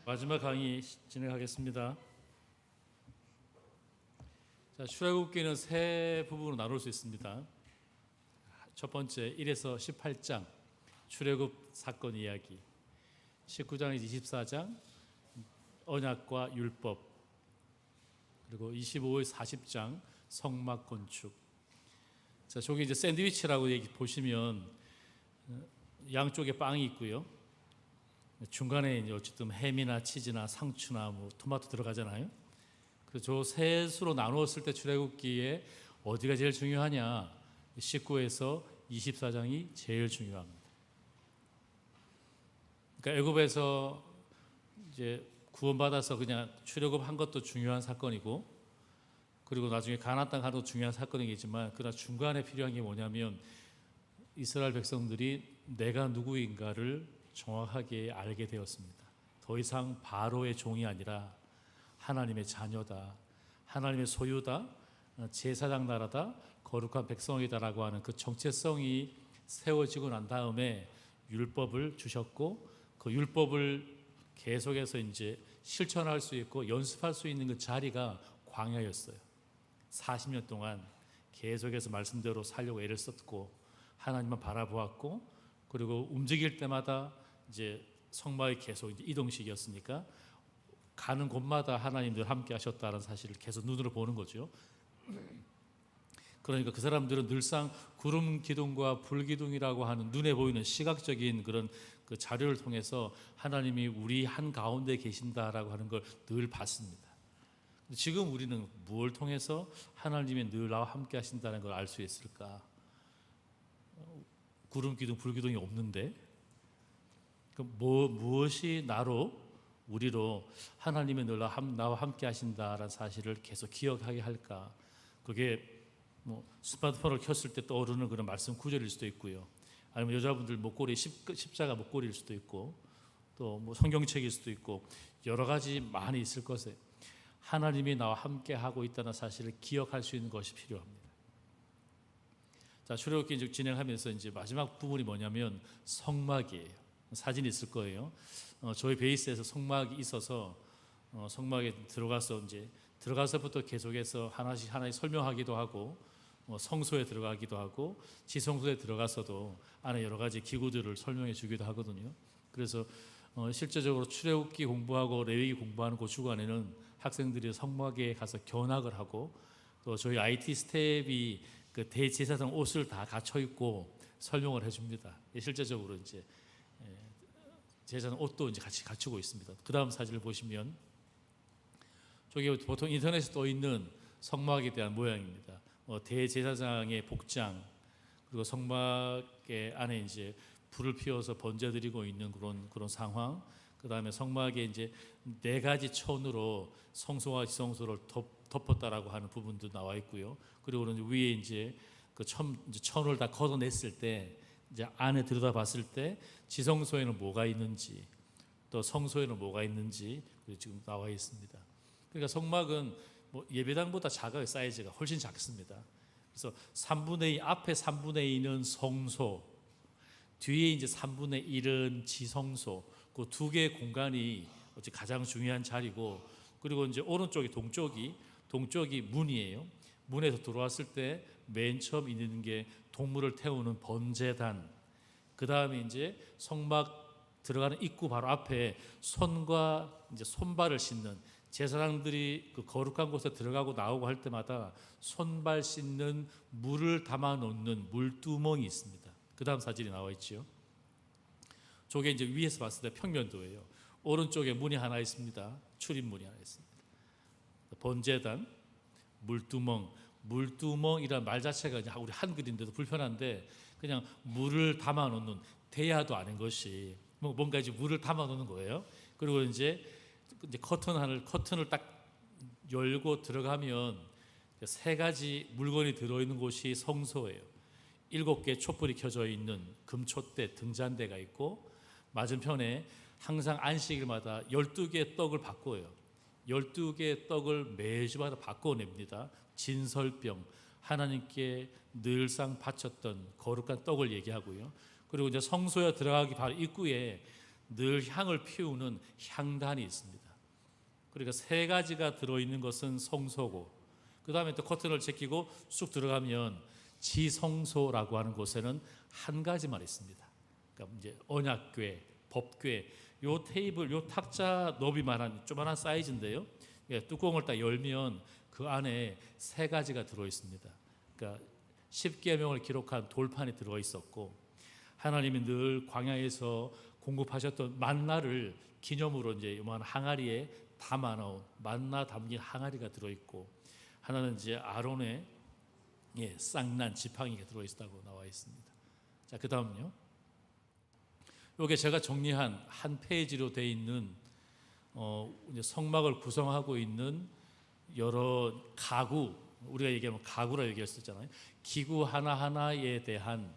마지막 강의 진행하겠습니다. 자, 출애굽기는 세 부분으로 나눌 수 있습니다. 첫 번째 1에서 18장 출애굽 사건 이야기, 19장에서 24장 언약과 율법, 그리고 25에서 40장 성막 건축. 자, 저기 이제 샌드위치라고 얘기 보시면 양쪽에 빵이 있고요. 중간에 이제 어쨌든 햄이나 치즈나 상추나 뭐 토마토 들어가잖아요. 그래서 저 셋으로 나누었을 때 출애굽기에 어디가 제일 중요하냐? 19에서 24장이 제일 중요합니다. 그러니까 애굽에서 이제 구원받아서 그냥 출애굽한 것도 중요한 사건이고, 그리고 나중에 가나안 땅 가는 것도 중요한 사건이겠지만, 그러나 중간에 필요한 게 뭐냐면 이스라엘 백성들이 내가 누구인가를 정확하게 알게 되었습니다. 더 이상 바로의 종이 아니라 하나님의 자녀다, 하나님의 소유다, 제사장 나라다, 거룩한 백성이다라고 하는 그 정체성이 세워지고 난 다음에 율법을 주셨고, 그 율법을 계속해서 이제 실천할 수 있고 연습할 수 있는 그 자리가 광야였어요. 40년 동안 계속해서 말씀대로 살려고 애를 썼고 하나님만 바라보았고, 그리고 움직일 때마다 이제 성막이 계속 이제 이동식이었으니까 가는 곳마다 하나님 늘 함께 하셨다는 사실을 계속 눈으로 보는 거죠. 그러니까 그 사람들은 늘상 구름 기둥과 불 기둥이라고 하는 눈에 보이는 시각적인 그런 그 자료를 통해서 하나님이 우리 한 가운데 계신다라고 하는 걸 늘 봤습니다. 지금 우리는 무엇을 통해서 하나님이 늘 나와 함께 하신다는 걸 알 수 있을까? 구름 기둥, 불 기둥이 없는데 무엇이 우리로 하나님이 늘 나와 함께 하신다라는 사실을 계속 기억하게 할까? 그게 뭐 스마트폰을 켰을 때 떠오르는 그런 말씀 구절일 수도 있고요. 아니면 여자분들 목걸이 십자가 목걸이일 수도 있고, 또 뭐 성경책일 수도 있고, 여러 가지 많이 있을 것에 하나님이 나와 함께 하고 있다는 사실을 기억할 수 있는 것이 필요합니다. 자, 출애굽기 진행하면서 이제 마지막 부분이 뭐냐면 성막이에요. 사진이 있을 거예요. 저희 베이스에서 성막이 있어서 성막에 들어가서부터 계속해서 하나씩 설명하기도 하고, 성소에 들어가기도 하고, 지성소에 들어가서도 안에 여러 가지 기구들을 설명해 주기도 하거든요. 그래서 실제적으로 출애굽기 공부하고 레위기 공부하는 그 주간에는 학생들이 성막에 가서 견학을 하고, 또 저희 IT 스텝이 그 대제사장 옷을 다 갖춰 입고 설명을 해줍니다. 실제적으로 이제 제사장 옷도 이제 같이 갖추고 있습니다. 그 다음 사진을 보시면 저게 보통 인터넷에 떠 있는 성막에 대한 모양입니다. 대제사장의 복장, 그리고 성막의 안에 이제 불을 피워서 번제드리고 있는 그런 상황. 그 다음에 성막에 이제 4가지 천으로 성소와 지성소를 덮었다라고 하는 부분도 나와 있고요. 그리고 위에 이제 그 천을 다 걷어냈을 때 이제 안에 들여다봤을 때 지성소에는 뭐가 있는지, 또 성소에는 뭐가 있는지 지금 나와 있습니다. 그러니까 성막은 뭐 예배당보다 작아요. 사이즈가 훨씬 작습니다. 그래서 3분의 2, 앞에 3분의 2는 성소, 뒤에 이제 3분의 1은 지성소, 그 2개의 공간이 가장 중요한 자리고, 그리고 이제 오른쪽이 동쪽이 문이에요. 문에서 들어왔을 때 맨 처음 있는 게 동물을 태우는 번제단, 그 다음에 이제 성막 들어가는 입구 바로 앞에 손과 이제 손발을 씻는, 제사장들이 그 거룩한 곳에 들어가고 나오고 할 때마다 손발 씻는 물을 담아 놓는 물두멍이 있습니다. 그 다음 사진이 나와 있죠. 저게 이제 위에서 봤을 때 평면도예요. 오른쪽에 문이 하나 있습니다. 출입문이 하나 있습니다. 번제단, 물두멍이란 말 자체가 우리 한글인데도 불편한데, 그냥 물을 담아 놓는, 대야도 아닌 것이 뭔가 이제 물을 담아 놓는 거예요. 그리고 이제 커튼을 딱 열고 들어가면 3가지 물건이 들어있는 곳이 성소예요. 7개 촛불이 켜져 있는 금촛대, 등잔대가 있고, 맞은편에 항상 안식일마다 12개의 떡을 바꿔요. 12개의 떡을 매주마다 바꿔냅니다. 진설병, 하나님께 늘상 바쳤던 거룩한 떡을 얘기하고요. 그리고 이제 성소에 들어가기 바로 입구에 늘 향을 피우는 향단이 있습니다. 그러니까 세 가지가 들어있는 것은 성소고, 그 다음에 또 커튼을 제끼고 쑥 들어가면 지성소라고 하는 곳에는 한 가지만 있습니다. 그러니까 이제 언약궤, 법궤, 요 테이블, 요 탁자 너비만한 조그만한 사이즈인데요. 뚜껑을 딱 열면 그 안에 세 가지가 들어 있습니다. 그러니까 10계명을 기록한 돌판이 들어 있었고, 하나님이 늘 광야에서 공급하셨던 만나를 기념으로 이제 요만 항아리에 담아 놓은 만나 담긴 항아리가 들어 있고, 하나는 이제 아론의 쌍난 지팡이가 들어 있다고 나와 있습니다. 자, 그다음요. 요게 제가 정리한 한 페이지로 돼 있는 이제 성막을 구성하고 있는 여러 가구, 우리가 얘기하면 가구라 얘기했었잖아요. 기구 하나하나에 대한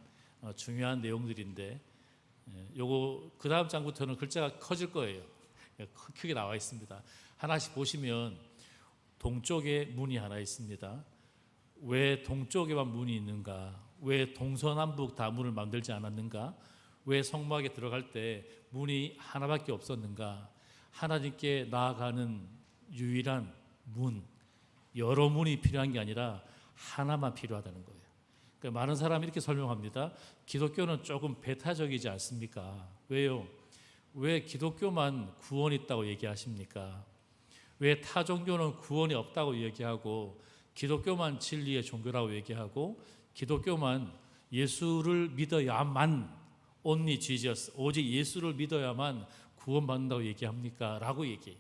중요한 내용들인데, 요거 그 다음 장부터는 글자가 커질 거예요. 크게 나와 있습니다. 하나씩 보시면 동쪽에 문이 하나 있습니다. 왜 동쪽에만 문이 있는가? 왜 동서남북 다 문을 만들지 않았는가? 왜 성막에 들어갈 때 문이 하나밖에 없었는가? 하나님께 나아가는 유일한 문, 여러 문이 필요한 게 아니라 하나만 필요하다는 거예요. 그러니까 많은 사람이 이렇게 설명합니다. 기독교는 조금 배타적이지 않습니까? 왜요? 왜 기독교만 구원이 있다고 얘기하십니까? 왜 타 종교는 구원이 없다고 얘기하고, 기독교만 진리의 종교라고 얘기하고, 기독교만 예수를 믿어야만, only Jesus, 오직 예수를 믿어야만 구원받는다고 얘기합니까? 라고 얘기해요.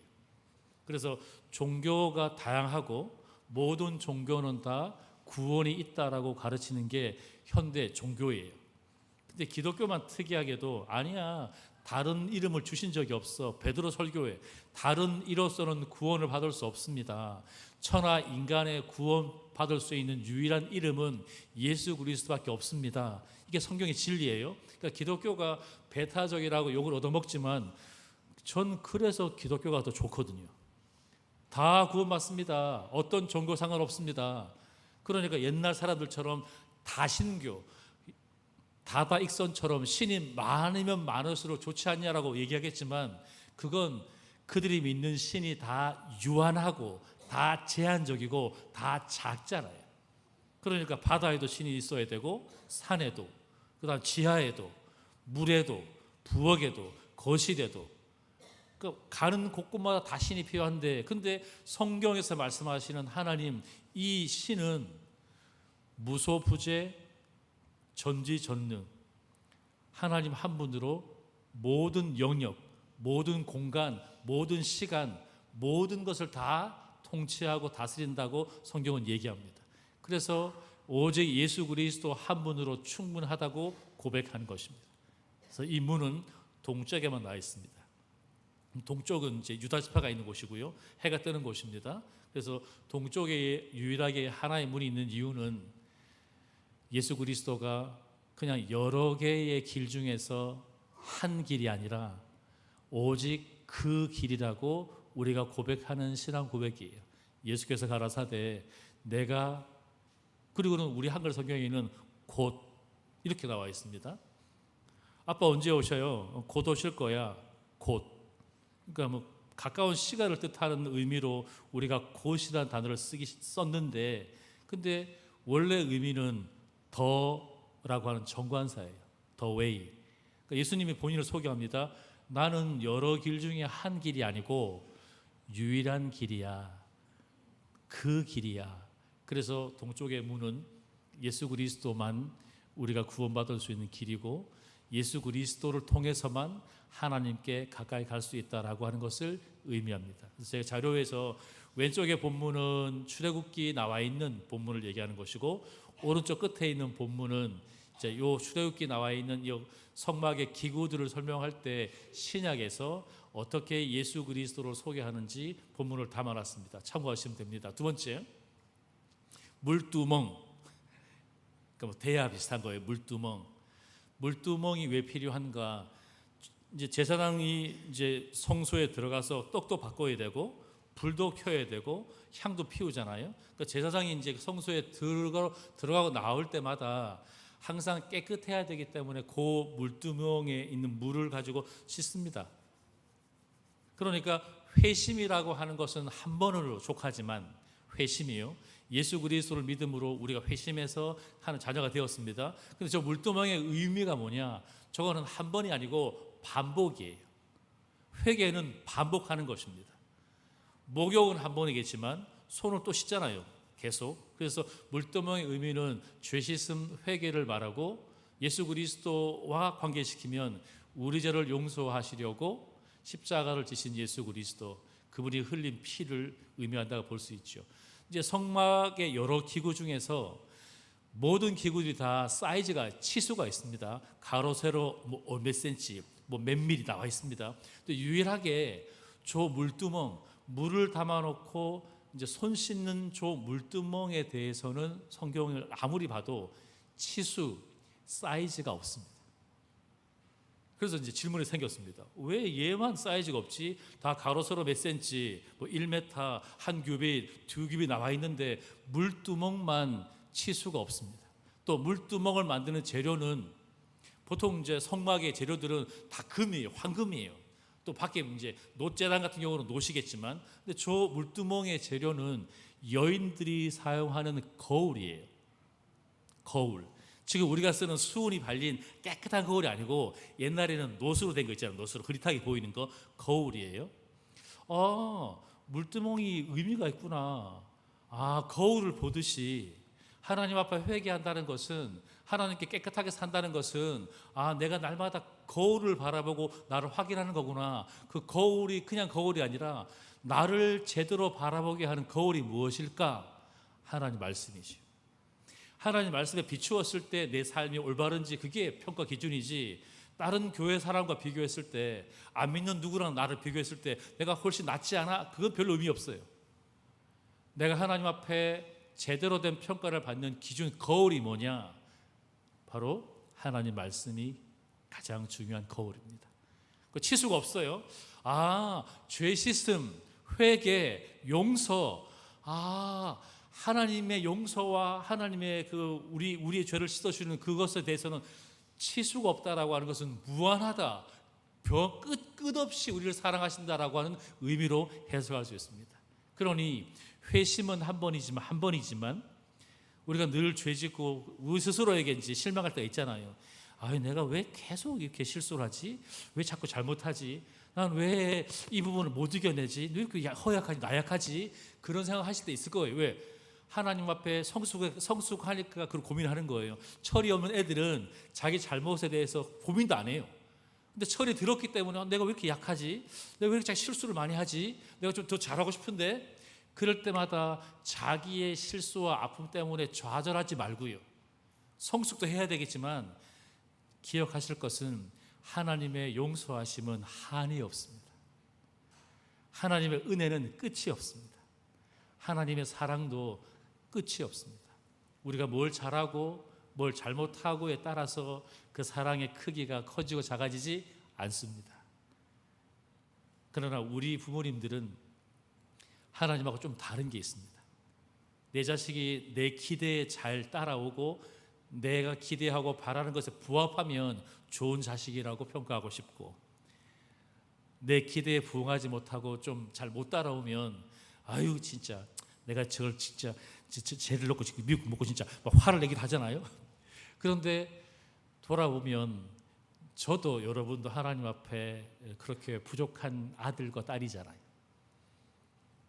그래서 종교가 다양하고 모든 종교는 다 구원이 있다라고 가르치는 게 현대 종교예요. 근데 기독교만 특이하게도 아니야, 다른 이름을 주신 적이 없어. 베드로 설교에 다른 이로서는 구원을 받을 수 없습니다. 천하 인간의 구원 받을 수 있는 유일한 이름은 예수 그리스도밖에 없습니다. 이게 성경의 진리예요. 그러니까 기독교가 배타적이라고 욕을 얻어먹지만 전 그래서 기독교가 더 좋거든요. 다 구원받습니다. 어떤 종교 상관없습니다. 그러니까 옛날 사람들처럼 다신교, 다다익선처럼 신이 많으면 많을수록 좋지 않냐라고 얘기하겠지만, 그건 그들이 믿는 신이 다 유한하고 다 제한적이고 다 작잖아요. 그러니까 바다에도 신이 있어야 되고, 산에도, 그다음 지하에도, 물에도, 부엌에도, 거실에도, 그러니까 가는 곳곳마다 다 신이 필요한데, 근데 성경에서 말씀하시는 하나님, 이 신은 무소부재, 전지전능, 하나님 한 분으로 모든 영역, 모든 공간, 모든 시간, 모든 것을 다 통치하고 다스린다고 성경은 얘기합니다. 그래서 오직 예수 그리스도 한 분으로 충분하다고 고백하는 것입니다. 그래서 이 문은 동쪽에만 나 있습니다. 동쪽은 이제 유다 지파가 있는 곳이고요, 해가 뜨는 곳입니다. 그래서 동쪽에 유일하게 하나의 문이 있는 이유는 예수 그리스도가 그냥 여러 개의 길 중에서 한 길이 아니라 오직 그 길이라고 우리가 고백하는 신앙 고백이에요. 예수께서 가라사대 내가, 그리고는 우리 한글 성경에는 곧 이렇게 나와 있습니다. 아빠 언제 오셔요? 곧 오실 거야. 곧. 그러니까 뭐 가까운 시간을 뜻하는 의미로 우리가 곧이라는 단어를 썼는데, 근데 원래 의미는 더라고 하는 정관사예요. The way. 그러니까 예수님이 본인을 소개합니다. 나는 여러 길 중에 한 길이 아니고 유일한 길이야. 그 길이야. 그래서 동쪽의 문은 예수 그리스도만 우리가 구원받을 수 있는 길이고, 예수 그리스도를 통해서만 하나님께 가까이 갈 수 있다라고 하는 것을 의미합니다. 그래서 제가 자료에서 왼쪽의 본문은 출애굽기 나와 있는 본문을 얘기하는 것이고, 오른쪽 끝에 있는 본문은 이제 요 출애굽기 나와 있는 이 성막의 기구들을 설명할 때 신약에서 어떻게 예수 그리스도를 소개하는지 본문을 담아놨습니다. 참고하시면 됩니다. 두 번째, 물두멍. 그러니까 뭐 대야 비슷한 거예요. 물두멍. 물두멍이 왜 필요한가? 이제 제사장이 이제 성소에 들어가서 떡도 바꿔야 되고 불도 켜야 되고 향도 피우잖아요. 그러니까 제사장이 이제 성소에 들어가고 나올 때마다 항상 깨끗해야 되기 때문에 그 물두멍에 있는 물을 가지고 씻습니다. 그러니까 회심이라고 하는 것은 한 번으로 족하지만 회심이요, 예수 그리스도를 믿음으로 우리가 회심해서 하는 자녀가 되었습니다. 근데 저 물두멍의 의미가 뭐냐? 저거는 한 번이 아니고 반복이에요. 회개는 반복하는 것입니다. 목욕은 한 번이겠지만 손을 또 씻잖아요, 계속. 그래서 물두멍의 의미는 죄 씻음 회개를 말하고, 예수 그리스도와 관계시키면 우리 죄를 용서하시려고 십자가를 지신 예수 그리스도, 그분이 흘린 피를 의미한다고 볼 수 있죠. 이제 성막의 여러 기구 중에서 모든 기구들이 다 사이즈가, 치수가 있습니다. 가로 세로 몇 센치, 몇 밀리 나와 있습니다. 또 유일하게 저 물두멍, 물을 담아놓고 이제 손 씻는 저 물두멍에 대해서는 성경을 아무리 봐도 치수, 사이즈가 없습니다. 그래서 이제 질문이 생겼습니다. 왜 얘만 사이즈가 없지? 다 가로 세로 몇 센치, 1m, 한 규빗, 두 규빗 나와 있는데 물두멍만 치수가 없습니다. 또 물두멍을 만드는 재료는 보통 이제 성막의 재료들은 다 금이에요, 황금이에요. 또 밖에 이제 놋재단 같은 경우는 놋이겠지만, 근데 저 물두멍의 재료는 여인들이 사용하는 거울이에요. 거울. 지금 우리가 쓰는 수은이 발린 깨끗한 거울이 아니고 옛날에는 놋으로 된 거 있잖아요. 놋으로 흐릿하게 보이는 거, 거울이에요. 물두멍이 의미가 있구나. 거울을 보듯이 하나님 앞에 회개한다는 것은, 하나님께 깨끗하게 산다는 것은, 내가 날마다 거울을 바라보고 나를 확인하는 거구나. 그 거울이 그냥 거울이 아니라 나를 제대로 바라보게 하는 거울이 무엇일까? 하나님 말씀이죠. 하나님 말씀에 비추었을 때 내 삶이 올바른지, 그게 평가 기준이지, 다른 교회 사람과 비교했을 때, 안 믿는 누구랑 나를 비교했을 때 내가 훨씬 낫지 않아? 그건 별 의미 없어요. 내가 하나님 앞에 제대로 된 평가를 받는 기준, 거울이 뭐냐? 바로 하나님 말씀이 가장 중요한 거울입니다. 그 치수가 없어요. 죄 씻음, 회개, 용서, 하나님의 용서와 하나님의 우리의 죄를 씻어주는 그것에 대해서는 치수가 없다라고 하는 것은 무한하다, 끝없이 우리를 사랑하신다라고 하는 의미로 해석할 수 있습니다. 그러니 회심은 한 번이지만 우리가 늘 죄짓고 우리 스스로에게 이제 실망할 때가 있잖아요. 내가 왜 계속 이렇게 실수를 하지? 왜 자꾸 잘못하지? 난 왜 이 부분을 못 이겨내지? 왜 이렇게 허약하지, 나약하지? 그런 생각하실 때 있을 거예요. 왜? 하나님 앞에 성숙하니까 그걸 고민하는 거예요. 철이 없는 애들은 자기 잘못에 대해서 고민도 안 해요. 근데 철이 들었기 때문에 내가 왜 이렇게 약하지? 내가 왜 이렇게 실수를 많이 하지? 내가 좀 더 잘하고 싶은데. 그럴 때마다 자기의 실수와 아픔 때문에 좌절하지 말고요. 성숙도 해야 되겠지만 기억하실 것은 하나님의 용서하심은 한이 없습니다. 하나님의 은혜는 끝이 없습니다. 하나님의 사랑도 끝이 없습니다. 우리가 뭘 잘하고 뭘 잘못하고에 따라서 그 사랑의 크기가 커지고 작아지지 않습니다. 그러나 우리 부모님들은 하나님하고 좀 다른 게 있습니다. 내 자식이 내 기대에 잘 따라오고 내가 기대하고 바라는 것에 부합하면 좋은 자식이라고 평가하고 싶고, 내 기대에 부응하지 못하고 좀 잘 못 따라오면 진짜 내가 저걸 진짜 죄를 넣고 미국 먹고 진짜 막 화를 내기도 하잖아요. 그런데 돌아보면 저도 여러분도 하나님 앞에 그렇게 부족한 아들과 딸이잖아요.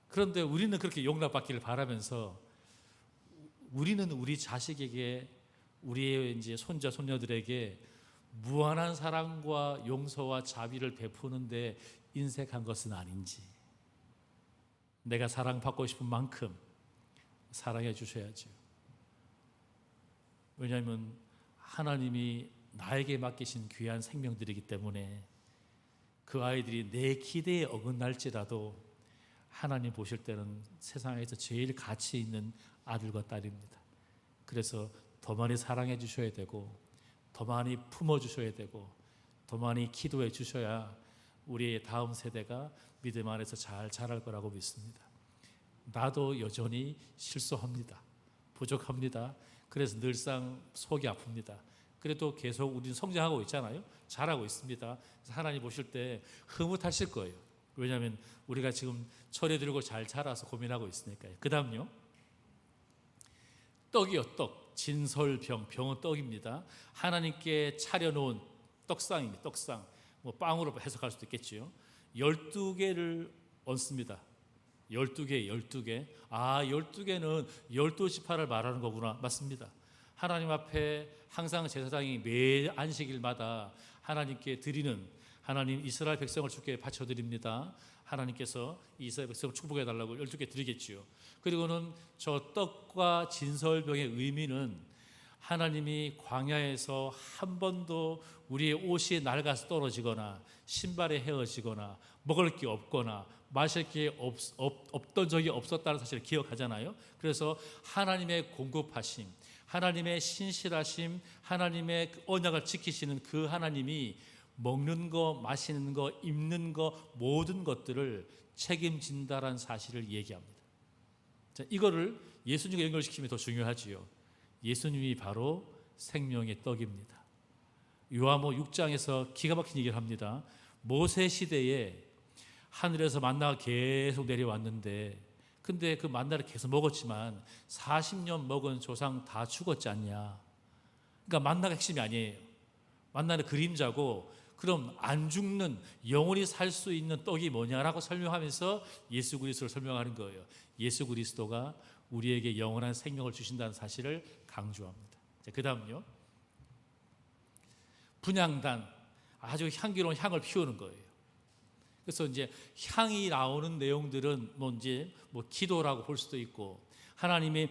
그런데 우리는 그렇게 용납받기를 바라면서 우리는 우리 자식에게, 우리의 이제 손자 손녀들에게 무한한 사랑과 용서와 자비를 베푸는데 인색한 것은 아닌지, 내가 사랑받고 싶은 만큼 사랑해 주셔야죠. 왜냐하면 하나님이 나에게 맡기신 귀한 생명들이기 때문에 그 아이들이 내 기대에 어긋날지라도 하나님 보실 때는 세상에서 제일 가치 있는 아들과 딸입니다. 그래서 더 많이 사랑해 주셔야 되고, 더 많이 품어 주셔야 되고, 더 많이 기도해 주셔야 우리의 다음 세대가 믿음 안에서 잘 자랄 거라고 믿습니다. 나도 여전히 실수합니다. 부족합니다. 그래서 늘상 속이 아픕니다. 그래도 계속 우리는 성장하고 있잖아요. 잘하고 있습니다. 그래서 하나님 보실 때 흐뭇하실 거예요. 왜냐하면 우리가 지금 철에 들고 잘 자라서 고민하고 있으니까요. 그 다음요. 떡이요, 떡. 진설병, 병은 떡입니다. 하나님께 차려놓은 떡상입니다. 떡상. 뭐 빵으로 해석할 수도 있겠지요. 12개를 얹습니다. 12개, 12개. 12개는 12지파를 말하는 거구나. 맞습니다. 하나님 앞에 항상 제사장이 매 안식일마다 하나님께 드리는, 하나님 이스라엘 백성을 주께 바쳐드립니다. 하나님께서 이스라엘 백성을 축복해달라고 12개 드리겠지요. 그리고는 저 떡과 진설병의 의미는 하나님이 광야에서 한 번도 우리의 옷이 낡아서 떨어지거나 신발이 헤어지거나 먹을 게 없거나 마실 게 없던 적이 없었다는 사실을 기억하잖아요. 그래서 하나님의 공급하심, 하나님의 신실하심, 하나님의 언약을 지키시는 그 하나님이 먹는 거, 마시는 거, 입는 거 모든 것들을 책임진다라는 사실을 얘기합니다. 자, 이거를 예수님과 연결시키면 더 중요하지요. 예수님이 바로 생명의 떡입니다. 요한복음 6장에서 기가 막힌 얘기를 합니다. 모세 시대에 하늘에서 만나가 계속 내려왔는데, 근데 그 만나를 계속 먹었지만 40년 먹은 조상 다 죽었지 않냐. 그러니까 만나가 핵심이 아니에요. 만나는 그림자고, 그럼 안 죽는 영원히 살 수 있는 떡이 뭐냐라고 설명하면서 예수 그리스도를 설명하는 거예요. 예수 그리스도가 우리에게 영원한 생명을 주신다는 사실을 강조합니다. 그 다음요. 분향단, 아주 향기로운 향을 피우는 거예요. 그래서 이제 향이 나오는 내용들은 뭐 기도라고 볼 수도 있고, 하나님이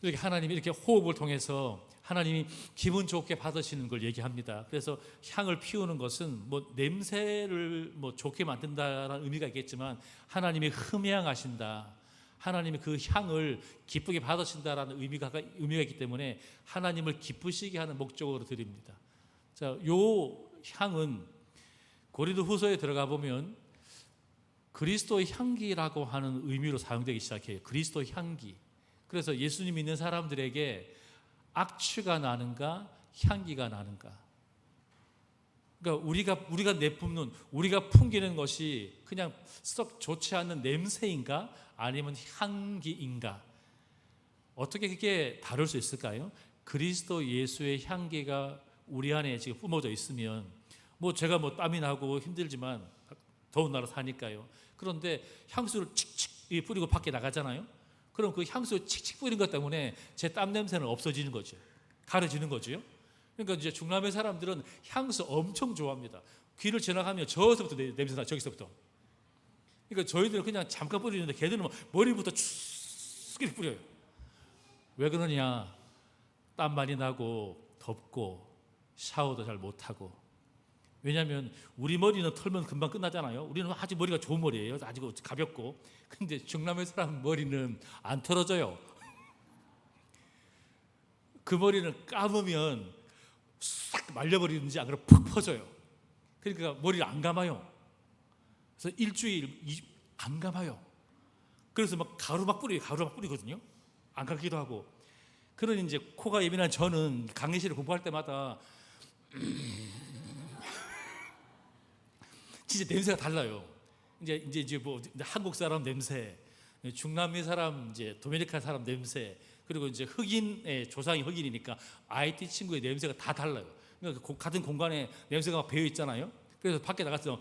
이렇게 호흡을 통해서 하나님이 기분 좋게 받으시는 걸 얘기합니다. 그래서 향을 피우는 것은 뭐 냄새를 뭐 좋게 만든다라는 의미가 있겠지만, 하나님이 흠향하신다, 하나님이 그 향을 기쁘게 받으신다라는 의미가 있기 때문에 하나님을 기쁘시게 하는 목적으로 드립니다. 자, 요 향은 고린도후서에 들어가 보면 그리스도의 향기라고 하는 의미로 사용되기 시작해요. 그리스도의 향기. 그래서 예수님 믿는 사람들에게 악취가 나는가 향기가 나는가. 그러니까 우리가 내뿜는, 우리가 풍기는 것이 그냥 썩 좋지 않는 냄새인가 아니면 향기인가. 어떻게 그게 다를 수 있을까요? 그리스도 예수의 향기가 우리 안에 지금 뿜어져 있으면, 뭐 제가 뭐 땀이 나고 힘들지만 더운 나라 사니까요. 그런데 향수를 칙칙 뿌리고 밖에 나가잖아요. 그럼 그 향수 칙칙 뿌린 것 때문에 제 땀 냄새는 없어지는 거죠. 가려지는 거죠. 그러니까 이제 중남의 사람들은 향수 엄청 좋아합니다. 귀를 지나가면 저기서부터 냄새 나, 저기서부터. 그러니까 저희들은 그냥 잠깐 뿌리는데 걔들은 머리부터 쭉 이렇게 뿌려요. 왜 그러냐? 땀 많이 나고 덥고 샤워도 잘 못하고. 왜냐하면 우리 머리는 털면 금방 끝나잖아요. 우리는 아주 머리가 좋은 머리예요. 아주 가볍고. 근데 중남의 사람 머리는 안 털어져요. 그 머리는 감으면 싹 말려버리는지 안 그러면 푹 퍼져요. 그러니까 머리를 안 감아요. 그래서 일주일 안 감아요. 그래서 막 가루 막 뿌리거든요. 안 감기도 하고. 그러니 이제 코가 예민한 저는 강의실에 공부할 때마다 진짜 냄새가 달라요. 이제 뭐 한국 사람 냄새, 중남미 사람, 이제 도미니카 사람 냄새, 그리고 이제 흑인의 조상이 흑인이니까 IT 친구의 냄새가 다 달라요. 그러니까 같은 공간에 냄새가 막 배어 있잖아요. 그래서 밖에 나가서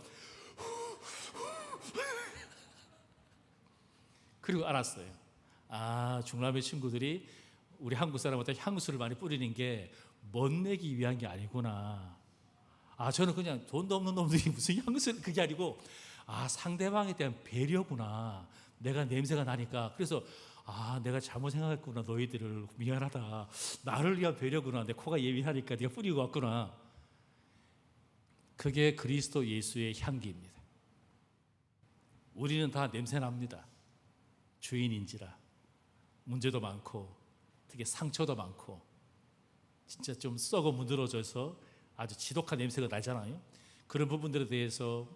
그리고 알았어요. 아, 중남미 친구들이 우리 한국 사람한테 향수를 많이 뿌리는 게 멋내기 위한 게 아니구나. 아, 저는 그냥 돈도 없는 놈들이 무슨 향수, 그게 아니고, 아, 상대방에 대한 배려구나. 내가 냄새가 나니까. 그래서 아, 내가 잘못 생각했구나. 너희들을 미안하다. 나를 위한 배려구나. 내 코가 예민하니까 네가 뿌리고 왔구나. 그게 그리스도 예수의 향기입니다. 우리는 다 냄새 납니다. 주인인지라. 문제도 많고, 특히 상처도 많고, 진짜 좀 썩어 문드러져서 아주 지독한 냄새가 나잖아요. 그런 부분들에 대해서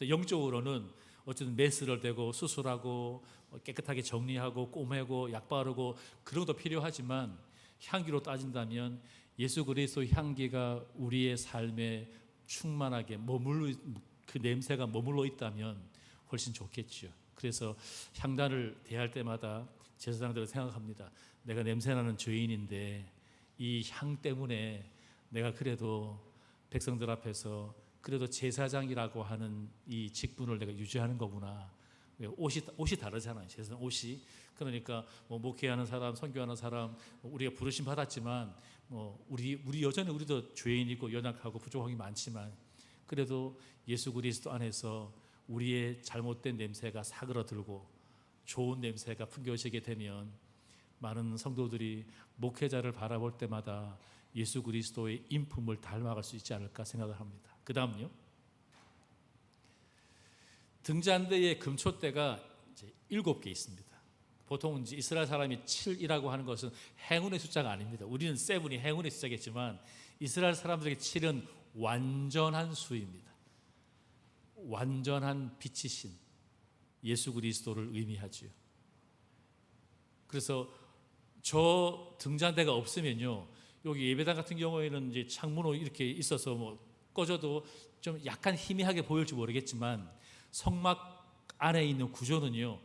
영적으로는 어쨌든 메스를 대고 수술하고 깨끗하게 정리하고 꼬매고 약 바르고 그런 것도 필요하지만, 향기로 따진다면 예수 그리스도의 향기가 우리의 삶에 충만하게 그 냄새가 머물러 있다면 훨씬 좋겠죠. 그래서 향단을 대할 때마다 제사장들은 생각합니다. 내가 냄새나는 죄인인데 이 향 때문에 내가 그래도 백성들 앞에서 그래도 제사장이라고 하는 이 직분을 내가 유지하는 거구나. 옷이 다르잖아요. 제사장 옷이. 그러니까 뭐 목회하는 사람, 선교하는 사람, 우리가 부르심 받았지만 우리 여전히 우리도 죄인이고 연약하고 부족함이 많지만 그래도 예수 그리스도 안에서 우리의 잘못된 냄새가 사그러들고 좋은 냄새가 풍겨지게 되면 많은 성도들이 목회자를 바라볼 때마다 예수 그리스도의 인품을 닮아갈 수 있지 않을까 생각을 합니다. 그 다음요. 등잔대의 금촛대가 이제 7개 있습니다. 보통 이제 이스라엘 사람이 7이라고 하는 것은 행운의 숫자가 아닙니다. 우리는 7이 행운의 숫자겠지만 이스라엘 사람들에게 7은 완전한 수입니다. 완전한 빛이신 예수 그리스도를 의미하죠. 그래서 저 등잔대가 없으면요, 여기 예배당 같은 경우에는 이제 창문으로 이렇게 있어서 뭐 꺼져도 좀 약간 희미하게 보일지 모르겠지만 성막 안에 있는 구조는요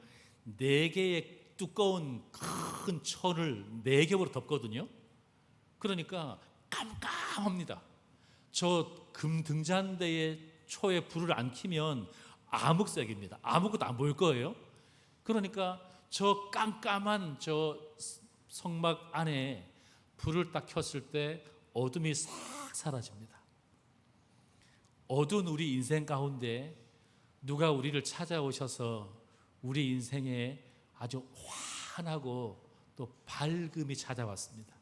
4개의 두꺼운 큰 천을 4겹으로 덮거든요. 그러니까 깜깜합니다. 저 금 등잔대에 초에 불을 안 켜면 암흑색입니다. 아무것도 안 보일 거예요. 그러니까 저 깜깜한 저 성막 안에 불을 딱 켰을 때 어둠이 싹 사라집니다. 어두운 우리 인생 가운데 누가 우리를 찾아오셔서 우리 인생에 아주 환하고 또 밝음이 찾아왔습니다.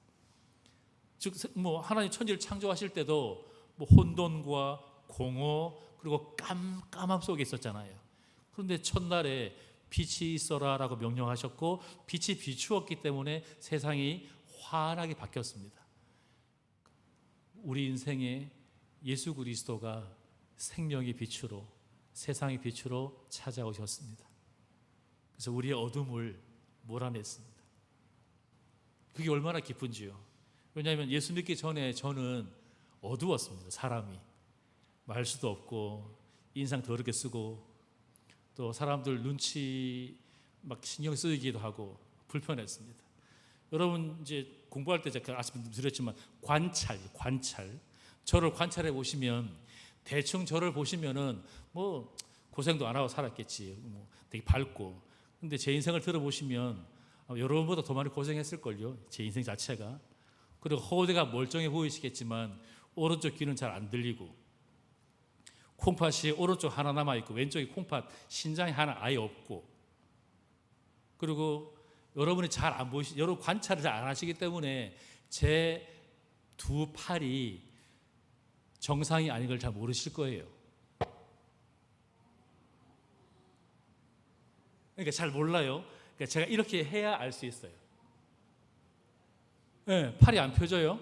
즉 뭐 하나님 천지를 창조하실 때도 뭐 혼돈과 공허 그리고 깜깜함 속에 있었잖아요. 그런데 첫날에 빛이 있어라라고 명령하셨고 빛이 비추었기 때문에 세상이 환하게 바뀌었습니다. 우리 인생에 예수 그리스도가 생명의 빛으로 세상의 빛으로 찾아오셨습니다. 그래서 우리의 어둠을 몰아냈습니다. 그게 얼마나 기쁜지요. 왜냐하면 예수 믿기 전에 저는 어두웠습니다. 사람이 말수도 없고 인상 더럽게 쓰고 또 사람들 눈치 막 신경 쓰이기도 하고 불편했습니다. 여러분 이제 공부할 때 제가 말씀드렸지만 관찰 저를 관찰해 보시면 대충 저를 보시면은 뭐 고생도 안 하고 살았겠지, 뭐 되게 밝고. 근데 제 인생을 들어보시면 여러분보다 더 많이 고생했을걸요. 제 인생 자체가. 그리고 허대가 멀쩡해 보이시겠지만 오른쪽 귀는 잘 안 들리고 콩팥이 오른쪽 하나 남아있고 왼쪽에 콩팥 신장이 하나 아예 없고, 그리고 여러분이 잘 안 보이시, 여러분 관찰을 잘 안 하시기 때문에 제 두 팔이 정상이 아닌 걸 잘 모르실 거예요. 그러니까 잘 몰라요. 그러니까 제가 이렇게 해야 알 수 있어요. 네, 팔이 안 펴져요.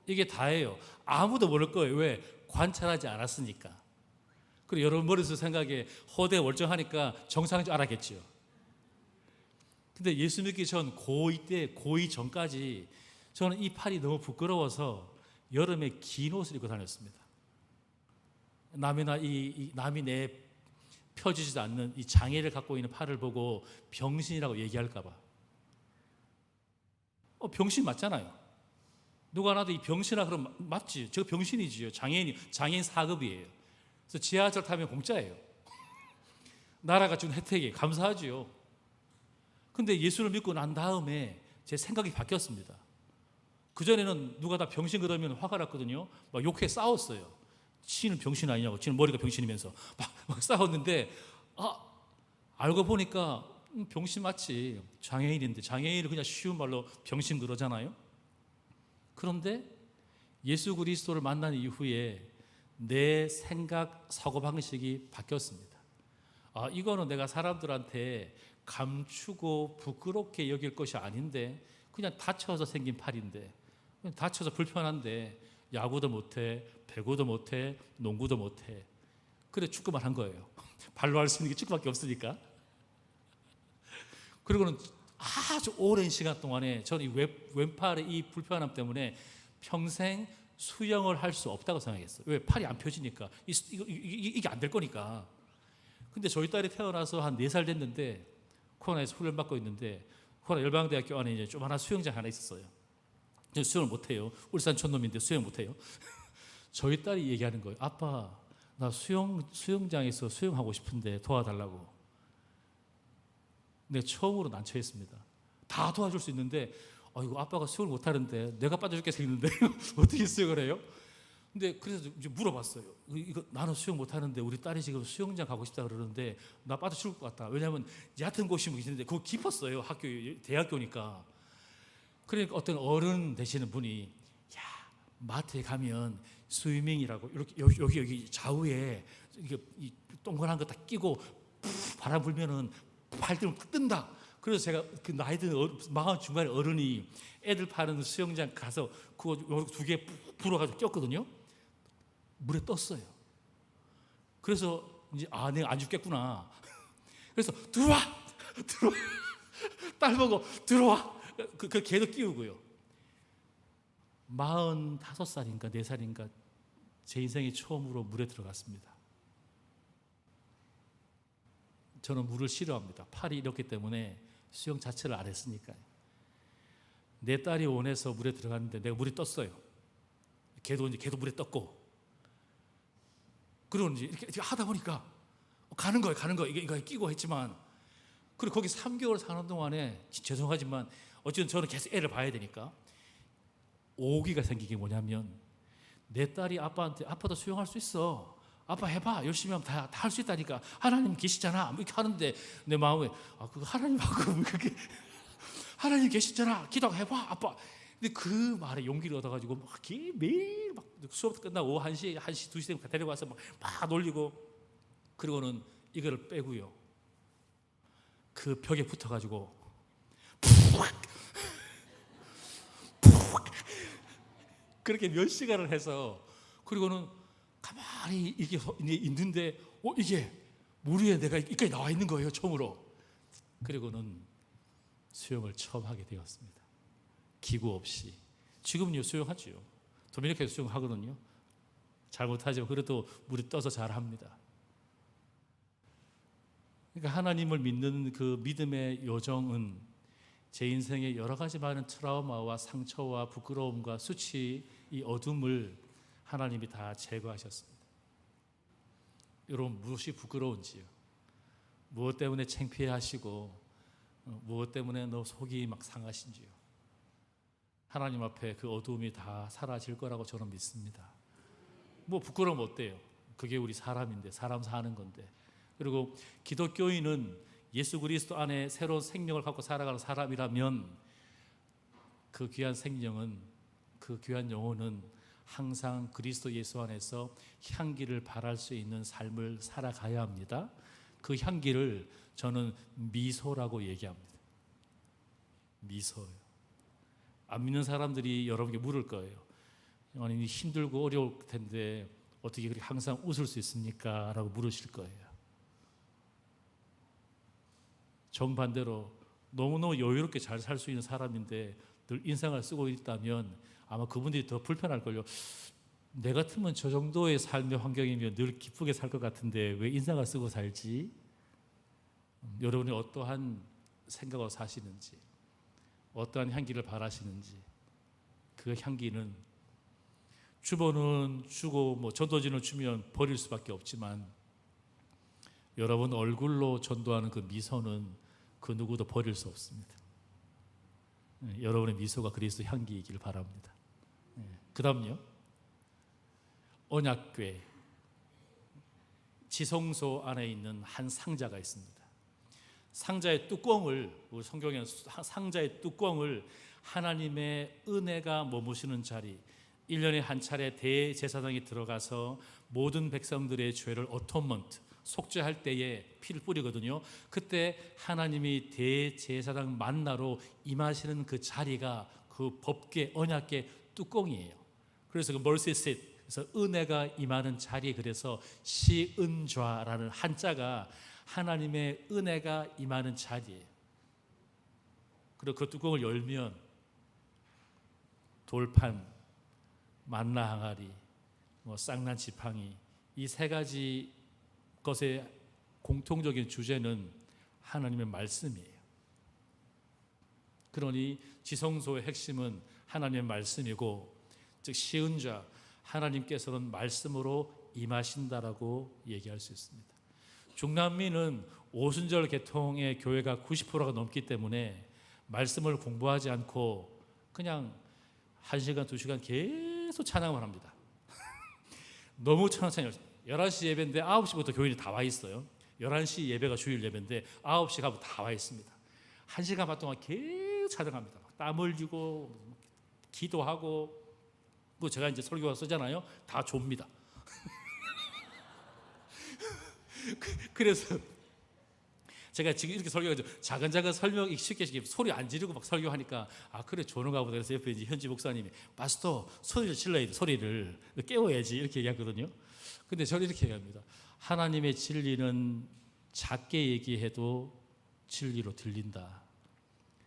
이게 다예요. 아무도 모를 거예요. 왜? 관찰하지 않았으니까. 그리고 여러분 머릿속 생각에 허대 멀쩡하니까 정상인 줄 알았겠죠. 근데 예수 믿기 전 고2 때, 고2 전까지 저는 이 팔이 너무 부끄러워서 여름에 긴 옷을 입고 다녔습니다. 남이 내 펴지지도 않는 이 장애를 갖고 있는 팔을 보고 병신이라고 얘기할까 봐. 병신 맞잖아요. 누가 나도 이 병신아 그러면 맞지. 저 병신이지요. 장애인 4급이에요. 그래서 지하철 타면 공짜예요. 나라가 준 혜택에 감사하지요. 근데 예수를 믿고 난 다음에 제 생각이 바뀌었습니다. 그전에는 누가 다 병신 그러면 화가 났거든요. 막 욕해 싸웠어요. 지는 병신 아니냐고. 지는 머리가 병신이면서 막 싸웠는데 알고 보니까 병신 맞지. 장애인인데 장애인을 그냥 쉬운 말로 병신 그러잖아요. 그런데 예수 그리스도를 만난 이후에 내 생각 사고방식이 바뀌었습니다. 이거는 내가 사람들한테 감추고 부끄럽게 여길 것이 아닌데 그냥 다쳐서 생긴 팔인데, 그냥 다쳐서 불편한데 야구도 못해, 배구도 못해, 농구도 못해. 그래 축구만 한 거예요. 발로 할 수 있는 게 축구밖에 없으니까. 그리고는 아주 오랜 시간 동안에 저는 이 왼팔의 이 불편함 때문에 평생 수영을 할 수 없다고 생각했어요. 왜? 팔이 안 펴지니까. 이게 안 될 거니까. 근데 저희 딸이 태어나서 한 4살 됐는데 코로나에서 훈련 받고 있는데 코로나 열방대학교 안에 이제 조그마한 수영장 하나 있었어요. 저 수영을 못해요. 울산 촌놈인데 수영 못해요. 저희 딸이 얘기하는 거예요. 아빠, 나 수영장에서 수영하고 싶은데 도와달라고. 내가 처음으로 난처했습니다. 다 도와줄 수 있는데 이거 아빠가 수영을 못하는데 내가 빠져 죽게 생겼는데 어떻게 수영을 해요? 근데 그래서 이제 물어봤어요. 이거 나는 수영 못하는데 우리 딸이 지금 수영장 가고 싶다 그러는데 나 빠져 죽을 것 같다. 왜냐하면 얕은 곳이 있는데 그거 깊었어요. 대학교니까. 그러니까 어떤 어른 되시는 분이 야, 마트에 가면 스위밍이라고 이렇게 여기 좌우에 이게 동그란 거 딱 끼고 바람 불면은 팔등을 탁 뜬다. 그래서 제가 그 나이 든 마흔 중반의 어른이 애들 파는 수영장 가서 그거 2개 불어가지고 꼈거든요. 물에 떴어요. 그래서 이제 내가 안 죽겠구나. 그래서 들어와. 딸 보고 들어와. 그 걔도 끼우고요. 45살인가 4살인가 제 인생에 처음으로 물에 들어갔습니다. 저는 물을 싫어합니다. 팔이 이렇기 때문에 수영 자체를 안 했으니까요. 내 딸이 원해서 물에 들어갔는데 내가 물에 떴어요. 걔도 물에 떴고. 그리고 이제 이렇게 하다 보니까 가는 거예요. 이거 끼고 했지만. 그리고 거기 3개월 사는 동안에 죄송하지만 어쨌든 저는 계속 애를 봐야 되니까 오기가 생긴 게 뭐냐면 내 딸이 아빠한테 아빠도 수영할 수 있어. 아빠 해봐. 열심히 하면 다 할 수 있다니까. 하나님 계시잖아. 이렇게 하는데 내 마음에 그거 하나님하고 그렇게 하나님 계시잖아. 기도해봐 아빠. 근데 그 말에 용기를 얻어가지고 막 매일 막 수업 끝나고 1시 2시 되면 데려가서 막 놀리고 그리고는 이거를 빼고요. 그 벽에 붙어가지고 그렇게 몇 시간을 해서 그리고는 가만히 이렇게 있는데 이게 물 위에 내가 여기까지 나와 있는 거예요. 처음으로. 그리고는 수영을 처음 하게 되었습니다. 기구 없이. 지금은요 수영하죠. 도미니카에서 수영하거든요. 잘못하지만 그래도 물에 떠서 잘합니다. 그러니까 하나님을 믿는 그 믿음의 요정은 제 인생의 여러 가지 많은 트라우마와 상처와 부끄러움과 수치, 이 어둠을 하나님이 다 제거하셨습니다. 여러분 무엇이 부끄러운지요? 무엇 때문에 창피해하시고 무엇 때문에 너 속이 막 상하신지요? 하나님 앞에 그 어두움이 다 사라질 거라고 저는 믿습니다. 뭐 부끄러우면 어때요? 그게 우리 사람인데, 사람 사는 건데. 그리고 기독교인은 예수 그리스도 안에 새로운 생명을 갖고 살아가는 사람이라면 그 귀한 생명은, 그 귀한 영혼은 항상 그리스도 예수 안에서 향기를 발할 수 있는 삶을 살아가야 합니다. 그 향기를 저는 미소라고 얘기합니다. 미소요. 안 믿는 사람들이 여러분께 물을 거예요. 아니 힘들고 어려울 텐데 어떻게 그렇게 항상 웃을 수 있습니까? 라고 물으실 거예요. 정반대로 너무너무 여유롭게 잘 살 수 있는 사람인데 늘 인상을 쓰고 있다면 아마 그분들이 더 불편할걸요. 내 같으면 저 정도의 삶의 환경이면 늘 기쁘게 살 것 같은데 왜 인상을 쓰고 살지? 여러분이 어떠한 생각으로 사시는지, 어떠한 향기를 바라시는지, 그 향기는 주보는 주고 전도지는 주면 버릴 수밖에 없지만 여러분 얼굴로 전도하는 그 미소는 그 누구도 버릴 수 없습니다. 여러분의 미소가 그리스도 향기이길 바랍니다. 그 다음요, 언약궤 지성소 안에 있는 한 상자가 있습니다. 상자의 뚜껑을, 우리 성경에는 상자의 뚜껑을 하나님의 은혜가 머무시는 자리, 1년에 한 차례 대제사장이 들어가서 모든 백성들의 죄를 어토먼트, 속죄할 때에 피를 뿌리거든요. 그때 하나님이 대제사장 만나러 임하시는 그 자리가 그 법궤, 언약궤 뚜껑이에요. 그래서 그 mercy seat, 그래서 은혜가 임하는 자리, 그래서 시은좌라는 한자가 하나님의 은혜가 임하는 자리예요. 그리고 그 뚜껑을 열면 돌판, 만나 항아리, 쌍난 지팡이, 이 세 가지 것의 공통적인 주제는 하나님의 말씀이에요. 그러니 지성소의 핵심은 하나님의 말씀이고, 즉 쉬운 자, 하나님께서는 말씀으로 임하신다라고 얘기할 수 있습니다. 중남미는 오순절 계통의 교회가 90%가 넘기 때문에 말씀을 공부하지 않고 그냥 1시간, 2시간 계속 찬양을 합니다. 너무 찬양. 11시 예배인데 9시부터 교인이 다 와 있어요. 11시 예배가 주일 예배인데 9시 가면 다 와 있습니다. 1시간 반 동안 계속 찬양합니다. 땀 흘리고 기도하고, 뭐 제가 이제 설교가 쓰잖아요. 다 좁니다. 그래서 제가 지금 이렇게 설교하죠. 작은 설명 쉽게 소리 안 지르고 막 설교하니까, 아 그래 조는가 보다. 그래서 옆에 이제 현지 목사님이 파스터 소리를 질러야 돼, 소리를 깨워야지, 이렇게 얘기하거든요. 근데 저는 이렇게 얘기합니다. 하나님의 진리는 작게 얘기해도 진리로 들린다.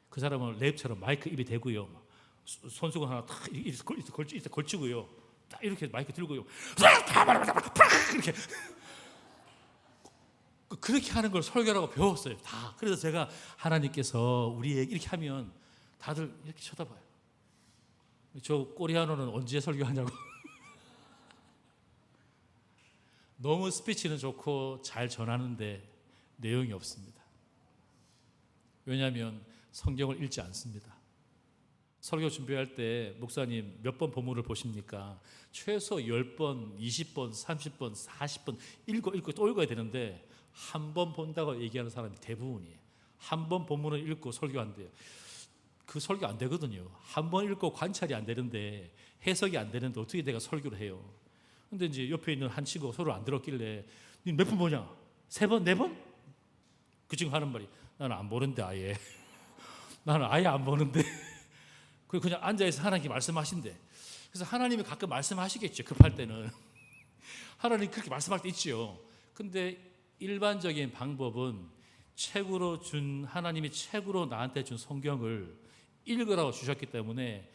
그 사람은 랩처럼 마이크 입에 대고요, 손수건 하나 탁 이렇게 걸치고요, 딱 이렇게 마이크 들고요, 이렇게 그렇게 하는 걸 설교라고 배웠어요. 다. 그래서 제가 하나님께서 우리에게 이렇게 하면 다들 이렇게 쳐다봐요. 저 꼬리아노는 언제 설교하냐고. 너무 스피치는 좋고 잘 전하는데 내용이 없습니다. 왜냐하면 성경을 읽지 않습니다. 설교 준비할 때 목사님 몇 번 본문을 보십니까? 최소 10번, 20번, 30번, 40번 읽고 또 읽어야 되는데 한 번 본다고 얘기하는 사람이 대부분이에요. 한 번 본문을 읽고 설교한대요. 그 설교 안 되거든요. 한 번 읽고 관찰이 안 되는데, 해석이 안 되는데 어떻게 내가 설교를 해요? 근데 이제 옆에 있는 한 친구가 서로 안 들었길래, 니 몇 번 보냐? 3번, 4번? 그 친구 하는 말이, 나는 안 보는데 아예. 나는 아예 안 보는데. 그냥 앉아있어 하나님께 말씀하신대. 그래서 하나님이 가끔 말씀하시겠죠. 급할 때는. 하나님 그렇게 말씀할 때 있죠. 근데 일반적인 방법은 하나님이 책으로 나한테 준 성경을 읽으라고 주셨기 때문에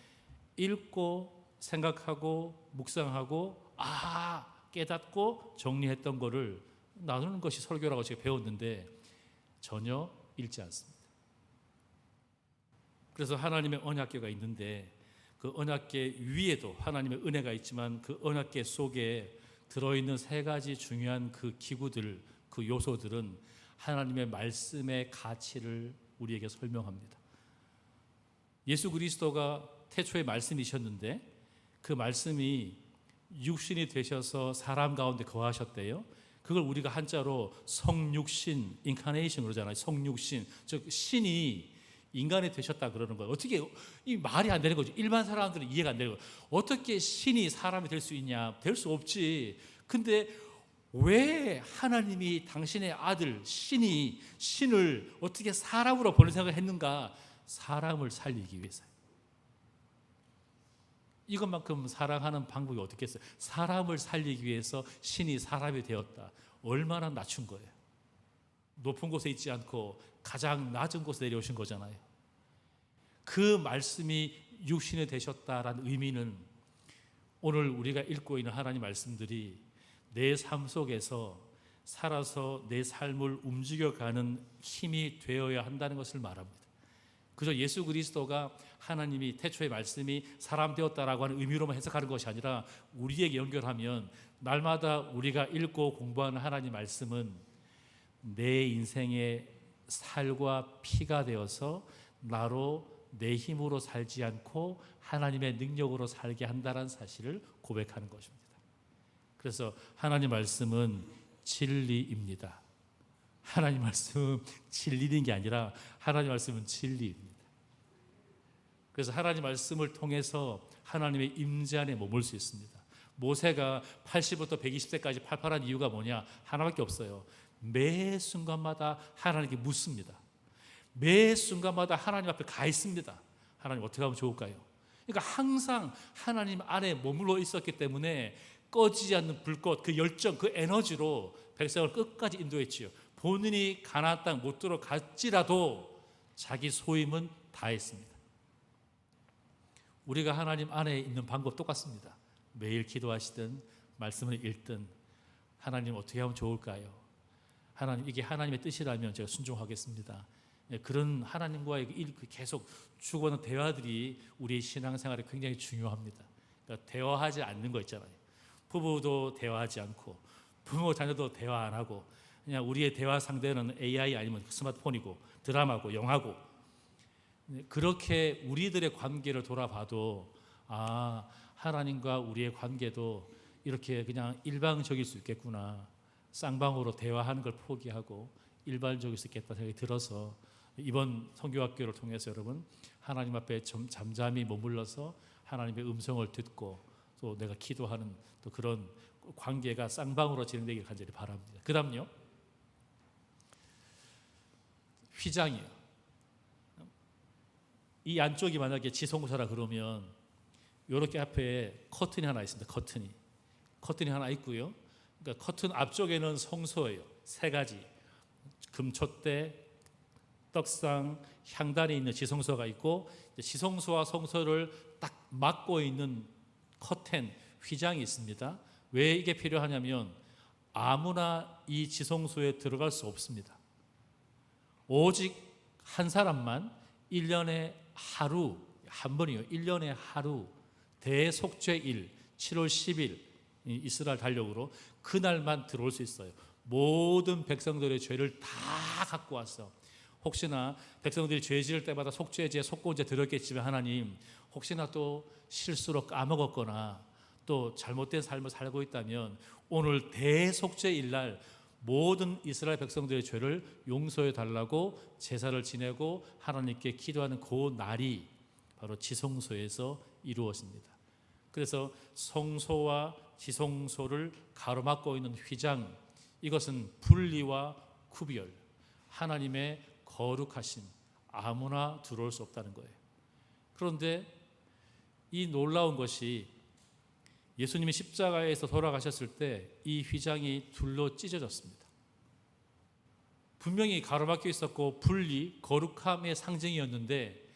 읽고 생각하고 묵상하고 깨닫고 정리했던 거를 나누는 것이 설교라고 제가 배웠는데 전혀 읽지 않습니다. 그래서 하나님의 언약궤가 있는데 그 언약궤 위에도 하나님의 은혜가 있지만 그 언약궤 속에 들어있는 3가지 중요한 그 기구들, 그 요소들은 하나님의 말씀의 가치를 우리에게 설명합니다. 예수 그리스도가 태초에 말씀이셨는데 그 말씀이 육신이 되셔서 사람 가운데 거하셨대요. 그걸 우리가 한자로 성육신, 인카네이션 그러잖아요. 성육신, 즉 신이 인간이 되셨다 그러는 거예요. 어떻게 이 말이 안 되는 거죠. 일반 사람들은 이해가 안 되는 거예요. 어떻게 신이 사람이 될 수 있냐? 될 수 없지. 근데 왜 하나님이 당신의 아들 신을 어떻게 사람으로 보낼 생각을 했는가? 사람을 살리기 위해서요. 이것만큼 사랑하는 방법이 어떻게 있어요? 사람을 살리기 위해서 신이 사람이 되었다. 얼마나 낮춘 거예요. 높은 곳에 있지 않고 가장 낮은 곳에 내려오신 거잖아요. 그 말씀이 육신이 되셨다라는 의미는 오늘 우리가 읽고 있는 하나님 말씀들이 내 삶 속에서 살아서 내 삶을 움직여가는 힘이 되어야 한다는 것을 말합니다. 그저 예수 그리스도가 하나님이 태초의 말씀이 사람 되었다라고 하는 의미로만 해석하는 것이 아니라 우리에게 연결하면 날마다 우리가 읽고 공부하는 하나님 말씀은 내 인생의 살과 피가 되어서 나로 내 힘으로 살지 않고 하나님의 능력으로 살게 한다는 사실을 고백하는 것입니다. 그래서 하나님 말씀은 진리입니다. 하나님 말씀은 진리인 게 아니라 하나님 말씀은 진리입니다. 그래서 하나님 말씀을 통해서 하나님의 임재 안에 머물 수 있습니다. 모세가 80부터 120세까지 팔팔한 이유가 뭐냐? 하나밖에 없어요. 매 순간마다 하나님께 묻습니다. 매 순간마다 하나님 앞에 가 있습니다. 하나님 어떻게 하면 좋을까요? 그러니까 항상 하나님 안에 머물러 있었기 때문에 꺼지지 않는 불꽃, 그 열정, 그 에너지로 백성을 끝까지 인도했지요. 본인이 가나안 땅 못 들어갈지라도 자기 소임은 다 했습니다. 우리가 하나님 안에 있는 방법 똑같습니다. 매일 기도하시든 말씀을 읽든 하나님 어떻게 하면 좋을까요? 하나님, 이게 하나님의 뜻이라면 제가 순종하겠습니다. 그런 하나님과의 계속 주고받는 대화들이 우리의 신앙생활에 굉장히 중요합니다. 그러니까 대화하지 않는 거 있잖아요. 부부도 대화하지 않고 부모 자녀도 대화 안 하고 그냥 우리의 대화 상대는 AI 아니면 스마트폰이고 드라마고 영화고, 그렇게 우리들의 관계를 돌아봐도 하나님과 우리의 관계도 이렇게 그냥 일방적일 수 있겠구나, 쌍방으로 대화하는 걸 포기하고 일반적일 수 있겠다 생각이 들어서 이번 선교학교를 통해서 여러분 하나님 앞에 잠잠히 머물러서 하나님의 음성을 듣고 또 내가 기도하는 또 그런 관계가 쌍방으로 진행되길 간절히 바랍니다. 그 다음요, 휘장이요. 이 안쪽이 만약에 지성소라 그러면 이렇게 앞에 커튼이 하나 있습니다. 커튼이 하나 있고요. 그러니까 커튼 앞쪽에는 성소예요. 세 가지, 금촛대, 떡상, 향단이 있는 지성소가 있고, 지성소와 성소를 딱 막고 있는 커튼, 휘장이 있습니다. 왜 이게 필요하냐면 아무나 이 지성소에 들어갈 수 없습니다. 오직 한 사람만 1년에 하루, 한 번이요, 1년에 하루 대속죄일 7월 10일 이스라엘 달력으로 그날만 들어올 수 있어요. 모든 백성들의 죄를 다 갖고 왔어. 혹시나 백성들이 죄 지을 때마다 속죄제, 속건제 들었겠지만 하나님, 혹시나 또 실수로 까먹었거나 또 잘못된 삶을 살고 있다면 오늘 대속죄일 날 모든 이스라엘 백성들의 죄를 용서해 달라고 제사를 지내고 하나님께 기도하는 그 날이 바로 지성소에서 이루어집니다. 그래서 성소와 지성소를 가로막고 있는 휘장, 이것은 분리와 구별, 하나님의 거룩하심, 아무나 들어올 수 없다는 거예요. 그런데 이 놀라운 것이 예수님이 십자가에서 돌아가셨을 때 이 휘장이 둘로 찢어졌습니다. 분명히 가로막혀 있었고 분리, 거룩함의 상징이었는데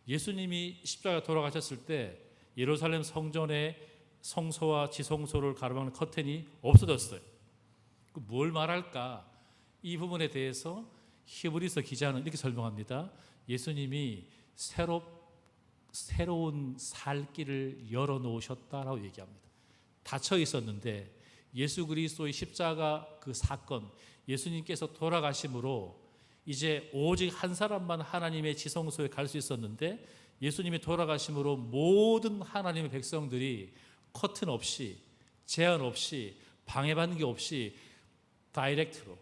예수님이 십자가에 돌아가셨을 때 예루살렘 성전의 성소와 지성소를 가로막는 커튼이 없어졌어요. 뭘 말할까? 이 부분에 대해서 히브리서 기자는 이렇게 설명합니다. 예수님이 새로운 살 길을 열어놓으셨다라고 얘기합니다. 닫혀 있었는데 예수 그리스도의 십자가 그 사건, 예수님께서 돌아가심으로 이제 오직 한 사람만 하나님의 지성소에 갈 수 있었는데 예수님이 돌아가심으로 모든 하나님의 백성들이 커튼 없이, 제한 없이, 방해받는 게 없이 다이렉트로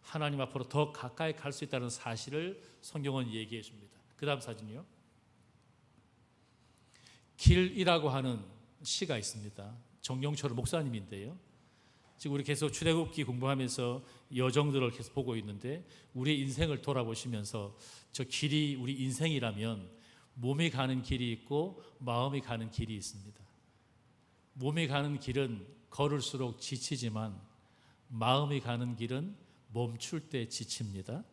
하나님 앞으로 더 가까이 갈 수 있다는 사실을 성경은 얘기해 줍니다. 그 다음 사진이요. 길이라고 하는 시가 있습니다. 정영철 목사님인데요. 지금 우리 계속 출애굽기 공부하면서 여정들을 계속 보고 있는데 우리의 인생을 돌아보시면서 저 길이 우리 인생이라면 몸이 가는 길이 있고 마음이 가는 길이 있습니다. 몸이 가는 길은 걸을수록 지치지만 마음이 가는 길은 멈출 때 지칩니다.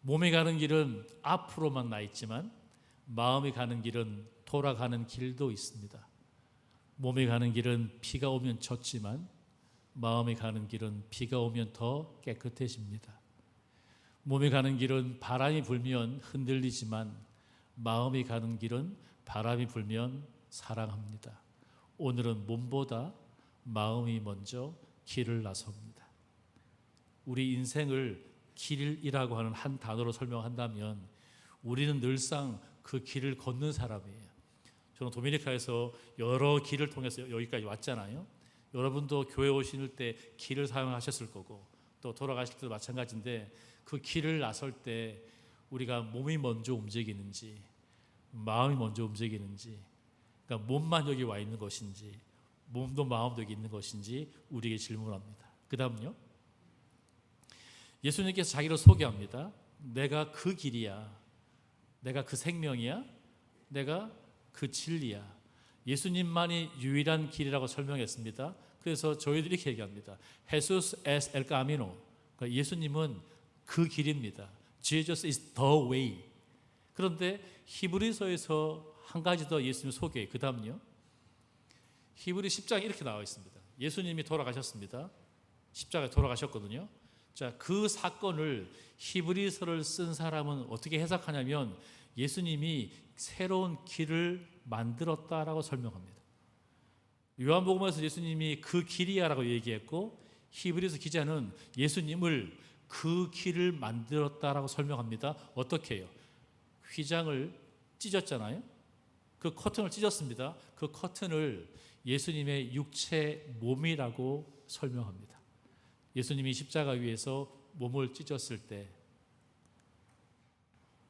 몸이 가는 길은 앞으로만 나 있지만 마음이 가는 길은 돌아가는 길도 있습니다. 몸이 가는 길은 비가 오면 젖지만 마음이 가는 길은 비가 오면 더 깨끗해집니다. 몸이 가는 길은 바람이 불면 흔들리지만 마음이 가는 길은 바람이 불면 사랑합니다. 오늘은 몸보다 마음이 먼저 길을 나섭니다. 우리 인생을 길이라고 하는 한 단어로 설명한다면 우리는 늘상 그 길을 걷는 사람이에요. 저는 도미니카에서 여러 길을 통해서 여기까지 왔잖아요. 여러분도 교회 오실 때 길을 사용하셨을 거고 또 돌아가실 때도 마찬가지인데 그 길을 나설 때 우리가 몸이 먼저 움직이는지 마음이 먼저 움직이는지, 그러니까 몸만 여기 와 있는 것인지 몸도 마음도 여기 있는 것인지 우리에게 질문합니다. 그 다음요, 예수님께서 자기를 소개합니다. 내가 그 길이야, 내가 그 생명이야, 내가 그 진리야. 예수님만이 유일한 길이라고 설명했습니다. 그래서 저희들이 이렇게 얘기합니다. Jesus es el camino. 그러니까 예수님은 그 길입니다. Jesus is the way. 그런데 히브리서에서 한 가지 더 예수님 소개, 그 다음요. 히브리 10장에 이렇게 나와 있습니다. 예수님이 돌아가셨습니다. 십자가에 돌아가셨거든요. 자, 그 사건을 히브리서를 쓴 사람은 어떻게 해석하냐면 예수님이 새로운 길을 만들었다라고 설명합니다. 요한복음에서 예수님이 그 길이야라고 얘기했고 히브리서 기자는 예수님을 그 길을 만들었다라고 설명합니다. 어떻게 해요? 휘장을 찢었잖아요. 그 커튼을 찢었습니다. 그 커튼을 예수님의 육체 몸이라고 설명합니다. 예수님이 십자가 위에서 몸을 찢었을 때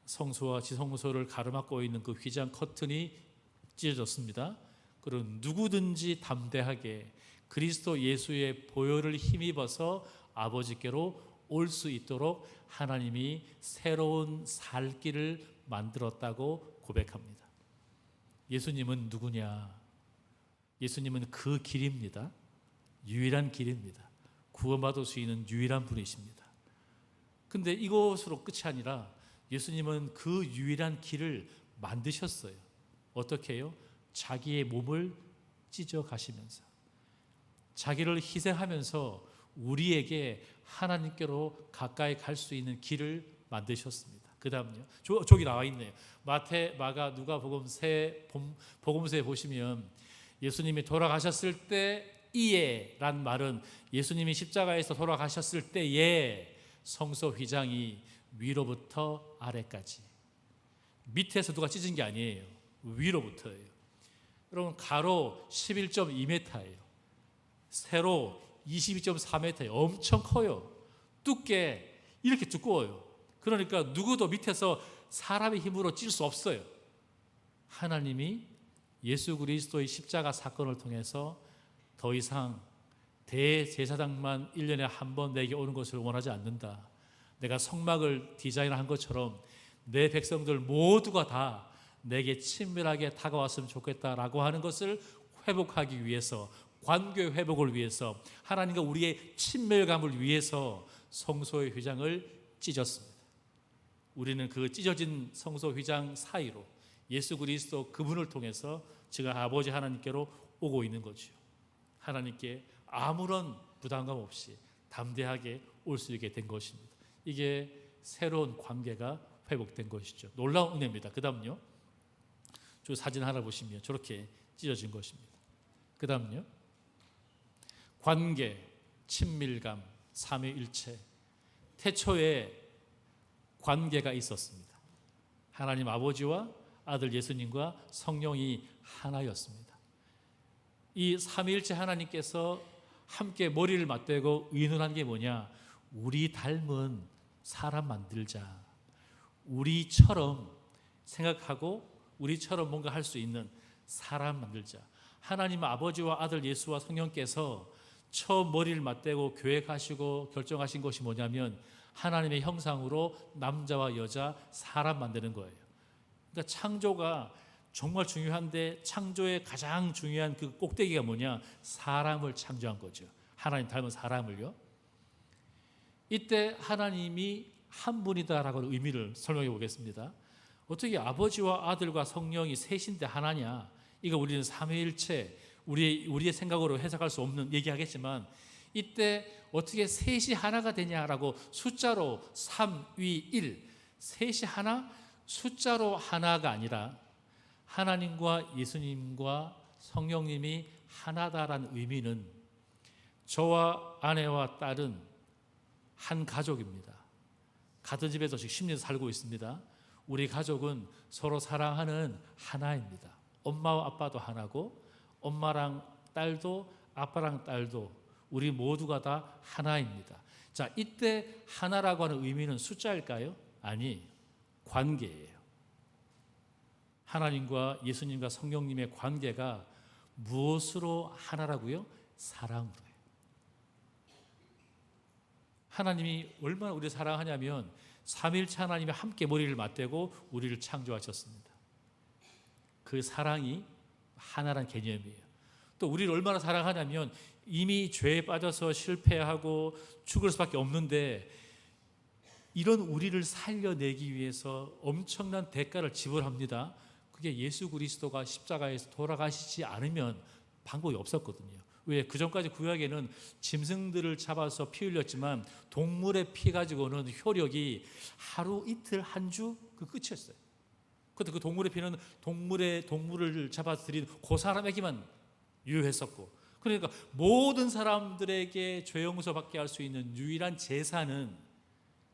성소와 지성소를 가로막고 있는 그 휘장 커튼이 찢어졌습니다. 그럼 누구든지 담대하게 그리스도 예수의 보혈을 힘입어서 아버지께로 올 수 있도록 하나님이 새로운 살 길을 만들었다고 고백합니다. 예수님은 누구냐? 예수님은 그 길입니다. 유일한 길입니다. 구원받을 수 있는 유일한 분이십니다. 근데 이것으로 끝이 아니라 예수님은 그 유일한 길을 만드셨어요. 어떻게 해요? 자기의 몸을 찢어 가시면서 자기를 희생하면서 우리에게 하나님께로 가까이 갈 수 있는 길을 만드셨습니다. 그 다음요. 저기 나와 있네요. 마태, 마가, 누가복음서에 보시면 예수님이 돌아가셨을 때에 란 말은 예수님이 십자가에서 돌아가셨을 때에 성소 휘장이 위로부터 아래까지, 밑에서 누가 찢은 게 아니에요. 위로부터예요. 여러분, 가로 11.2m예요. 세로 22.4m예요. 엄청 커요. 두께 이렇게 두꺼워요. 그러니까 누구도 밑에서 사람의 힘으로 찔 수 없어요. 하나님이 예수 그리스도의 십자가 사건을 통해서 더 이상 대제사장만 1년에 한 번 내게 오는 것을 원하지 않는다. 내가 성막을 디자인한 것처럼 내 백성들 모두가 다 내게 친밀하게 다가왔으면 좋겠다라고 하는 것을 회복하기 위해서, 관계 회복을 위해서, 하나님과 우리의 친밀감을 위해서 성소의 휘장을 찢었습니다. 우리는 그 찢어진 성소 휘장 사이로 예수 그리스도 그분을 통해서 제가 아버지 하나님께로 오고 있는 거죠. 하나님께 아무런 부담감 없이 담대하게 올 수 있게 된 것입니다. 이게 새로운 관계가 회복된 것이죠. 놀라운 은혜입니다. 그 다음요. 저 사진 하나 보시면 저렇게 찢어진 것입니다. 그 다음요. 관계, 친밀감, 삼위일체. 태초에 관계가 있었습니다. 하나님 아버지와 아들 예수님과 성령이 하나였습니다. 이 삼위일체 하나님께서 함께 머리를 맞대고 의논한 게 뭐냐? 우리 닮은 사람 만들자. 우리처럼 생각하고 우리처럼 뭔가 할 수 있는 사람 만들자. 하나님 아버지와 아들 예수와 성령께서 처음 머리를 맞대고 계획하시고 결정하신 것이 뭐냐면 하나님의 형상으로 남자와 여자 사람 만드는 거예요. 그러니까 창조가 정말 중요한데 창조의 가장 중요한 그 꼭대기가 뭐냐? 사람을 창조한 거죠. 하나님 닮은 사람을요. 이때 하나님이 한 분이다라고 의미를 설명해 보겠습니다. 어떻게 아버지와 아들과 성령이 셋인데 하나냐? 이거 우리는 삼위일체, 우리의 생각으로 해석할 수 없는 얘기하겠지만 이때 어떻게 셋이 하나가 되냐라고 숫자로 3위1, 셋이 하나, 숫자로 하나가 아니라 하나님과 예수님과 성령님이 하나다라는 의미는 저와 아내와 딸은 한 가족입니다. 같은 집에서 지금 10년 살고 있습니다. 우리 가족은 서로 사랑하는 하나입니다. 엄마와 아빠도 하나고 엄마랑 딸도 아빠랑 딸도 우리 모두가 다 하나입니다. 자, 이때 하나라고 하는 의미는 숫자일까요? 아니, 관계예요. 하나님과 예수님과 성령님의 관계가 무엇으로 하나라고요? 사랑으로요. 하나님이 얼마나 우리를 사랑하냐면 삼위일체 하나님이 함께 머리를 맞대고 우리를 창조하셨습니다. 그 사랑이 하나란 개념이에요. 또 우리를 얼마나 사랑하냐면 이미 죄에 빠져서 실패하고 죽을 수밖에 없는데 이런 우리를 살려내기 위해서 엄청난 대가를 지불합니다. 그게 예수 그리스도가 십자가에서 돌아가시지 않으면 방법이 없었거든요. 왜? 그 전까지 구약에는 짐승들을 잡아서 피 흘렸지만 동물의 피 가지고는 효력이 하루 이틀 한 주 그 끝이었어요. 그런데 그 동물의 피는 동물을 잡아서 드린 그 사람에게만 유효했었고, 그러니까 모든 사람들에게 죄 용서받게 할 수 있는 유일한 제사는,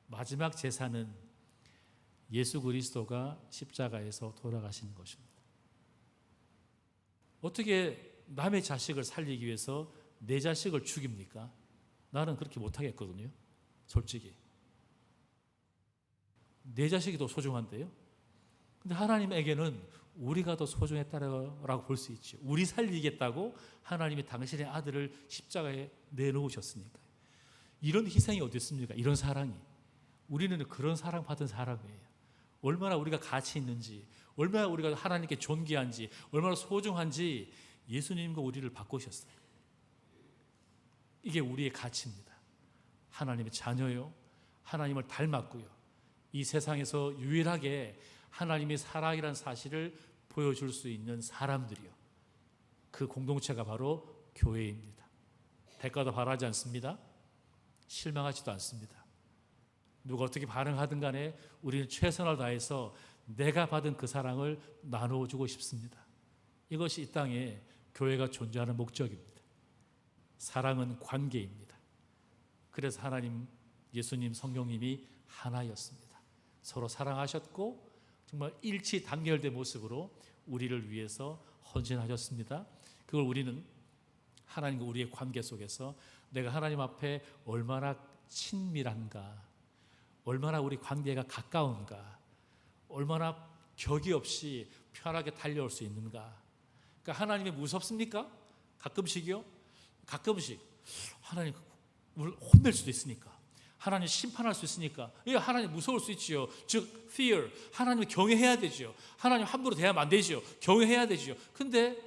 마지막 제사는 예수 그리스도가 십자가에서 돌아가신 것입니다. 어떻게 남의 자식을 살리기 위해서 내 자식을 죽입니까? 나는 그렇게 못하겠거든요. 솔직히 내 자식이 더 소중한데요. 근데 하나님에게는 우리가 더 소중했다라고 볼 수 있죠. 우리 살리겠다고 하나님이 당신의 아들을 십자가에 내놓으셨으니까. 이런 희생이 어디 있습니까? 이런 사랑이. 우리는 그런 사랑 받은 사람이에요. 얼마나 우리가 가치 있는지, 얼마나 우리가 하나님께 존귀한지, 얼마나 소중한지 예수님과 우리를 바꾸셨어요. 이게 우리의 가치입니다. 하나님의 자녀요, 하나님을 닮았고요, 이 세상에서 유일하게 하나님의 사랑이라는 사실을 보여줄 수 있는 사람들이요, 그 공동체가 바로 교회입니다. 대가도 바라지 않습니다. 실망하지도 않습니다. 누가 어떻게 반응하든 간에 우리는 최선을 다해서 내가 받은 그 사랑을 나누어주고 싶습니다. 이것이 이 땅에 교회가 존재하는 목적입니다. 사랑은 관계입니다. 그래서 하나님, 예수님, 성령님이 하나였습니다. 서로 사랑하셨고 정말 일치 단결된 모습으로 우리를 위해서 헌신하셨습니다. 그걸 우리는 하나님과 우리의 관계 속에서 내가 하나님 앞에 얼마나 친밀한가, 얼마나 우리 관계가 가까운가, 얼마나 격이 없이 편하게 달려올 수 있는가. 그러니까 하나님이 무섭습니까? 가끔씩이요? 가끔씩 하나님 혼낼 수도 있으니까, 하나님 심판할 수 있으니까, 하나님 무서울 수 있지요. 즉 fear, 하나님을 경외해야 되죠. 하나님 함부로 대하면 안 되죠. 경외해야 되죠. 근데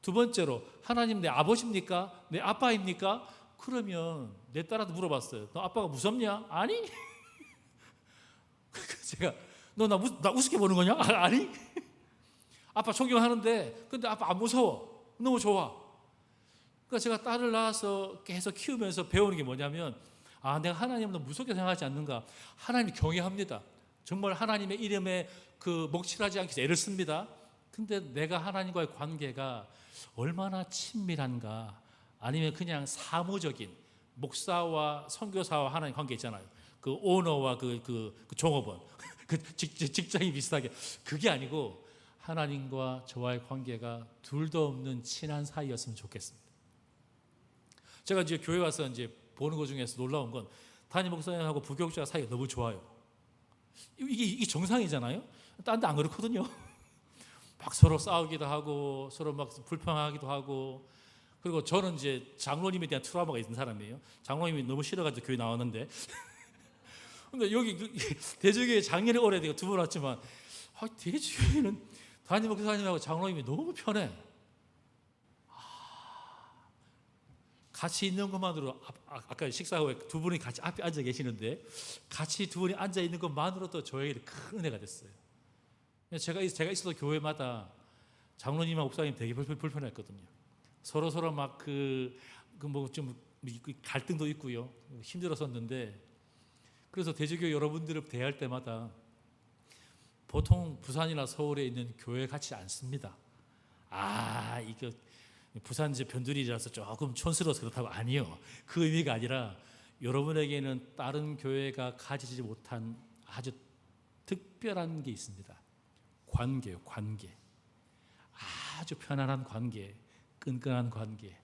두 번째로, 하나님 내 아버지입니까? 내 아빠입니까? 그러면 내 딸한테 물어봤어요. 너 아빠가 무섭냐? 아니. 제가 너 나 우습게 보는 거냐? 아니. 아빠 존경하는데 근데 아빠 안 무서워. 너무 좋아. 그러니까 제가 딸을 낳아서 계속 키우면서 배우는 게 뭐냐면, 내가 하나님을 너무 무섭게 생각하지 않는가. 하나님 경외합니다. 정말 하나님의 이름에 그 먹칠하지 않기 위해서 애를 씁니다. 근데 내가 하나님과의 관계가 얼마나 친밀한가. 아니면 그냥 사무적인 목사와 선교사와 하나님 관계 있잖아요. 그 오너와 그 종업원, 그 직장이 비슷하게, 그게 아니고 하나님과 저와의 관계가 둘도 없는 친한 사이였으면 좋겠습니다. 제가 이제 교회 와서 이제 보는 것 중에서 놀라운 건, 담임 목사님하고 부교육자 사이가 너무 좋아요. 이게 정상이잖아요. 딴 데 안 그렇거든요. 막 서로 싸우기도 하고 서로 막 불평하기도 하고. 그리고 저는 이제 장로님에 대한 트라우마가 있는 사람이에요. 장로님이 너무 싫어가지고 교회 나왔는데 근데 여기 대저교회 작년에 오래 내가 2번 왔지만, 대저교회는 담임 목사님하고 장로님이 너무 편해. 같이 있는 것만으로, 아까 식사 후에 두 분이 같이 앞에 앉아 계시는데 같이 두 분이 앉아 있는 것만으로도 저에게 큰 은혜가 됐어요. 제가 있어도 교회마다 장로님하고 목사님 되게 불편했거든요. 서로 막 뭐 좀 갈등도 있고요, 힘들었었는데, 그래서 대저교회 여러분들을 대할 때마다 보통 부산이나 서울에 있는 교회 같지 않습니다. 이거 부산 이제 변두리라서 조금 촌스러워서 그렇다고, 아니요. 그 의미가 아니라 여러분에게는 다른 교회가 가지지 못한 아주 특별한 게 있습니다. 관계요, 관계. 아주 편안한 관계, 끈끈한 관계.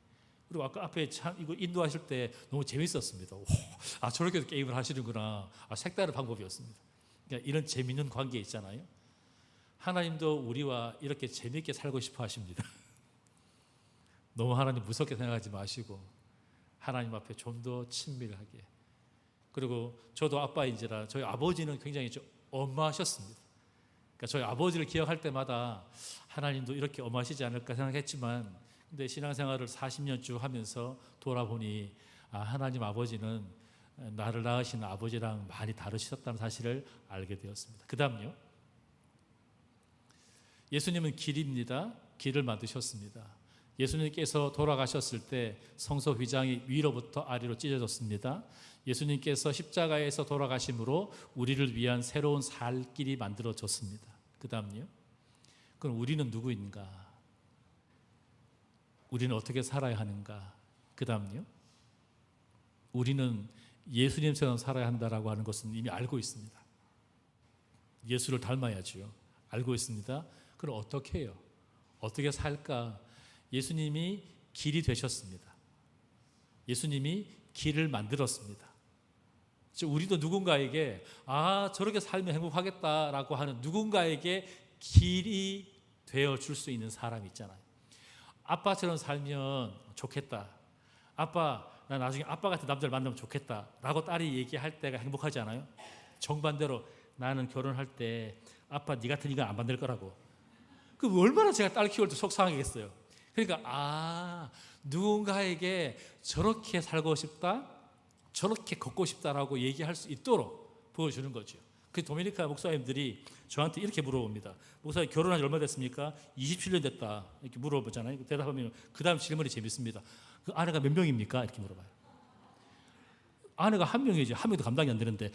그리고 아까 앞에 참 이거 인도하실 때 너무 재밌었습니다. 저렇게도 게임을 하시는구나. 색다른 방법이었습니다. 그러니까 이런 재밌는 관계 있잖아요. 하나님도 우리와 이렇게 재밌게 살고 싶어 하십니다. 너무 하나님 무섭게 생각하지 마시고 하나님 앞에 좀 더 친밀하게. 그리고 저도 아빠인지라 저희 아버지는 굉장히 좀 엄하셨습니다. 그러니까 저희 아버지를 기억할 때마다 하나님도 이렇게 엄하시지 않을까 생각했지만, 근데 신앙생활을 40년 쭉 하면서 돌아보니 하나님 아버지는 나를 낳으신 아버지랑 많이 다르셨다는 사실을 알게 되었습니다. 그 다음요. 예수님은 길입니다. 길을 만드셨습니다. 예수님께서 돌아가셨을 때 성소 휘장이 위로부터 아래로 찢어졌습니다. 예수님께서 십자가에서 돌아가심으로 우리를 위한 새로운 살 길이 만들어졌습니다. 그 다음요. 그럼 우리는 누구인가? 우리는 어떻게 살아야 하는가? 그 다음요. 우리는 예수님처럼 살아야 한다라고 하는 것은 이미 알고 있습니다. 예수를 닮아야지요. 알고 있습니다. 그럼 어떻게 해요? 어떻게 살까? 예수님이 길이 되셨습니다. 예수님이 길을 만들었습니다. 우리도 누군가에게 저렇게 살면 행복하겠다라고 하는 누군가에게 길이 되어줄 수 있는 사람이 있잖아요. 아빠처럼 살면 좋겠다. 아빠, 나 나중에 아빠 같은 남자를 만나면 좋겠다 라고 딸이 얘기할 때가 행복하지 않아요? 정반대로 나는 결혼할 때 아빠 네 같은 이가 안 만들 거라고. 그 얼마나 제가 딸 키울 때 속상하겠어요. 그러니까 누군가에게 저렇게 살고 싶다, 저렇게 걷고 싶다라고 얘기할 수 있도록 보여주는 거죠. 그 도미니카 목사님들이 저한테 이렇게 물어봅니다. 목사님 결혼한 지 얼마 됐습니까? 27년 됐다. 이렇게 물어보잖아요. 대답하면 그 다음 질문이 재밌습니다. 그 아내가 몇 명입니까? 이렇게 물어봐요. 아내가 한 명이지. 한 명도 감당이 안 되는데.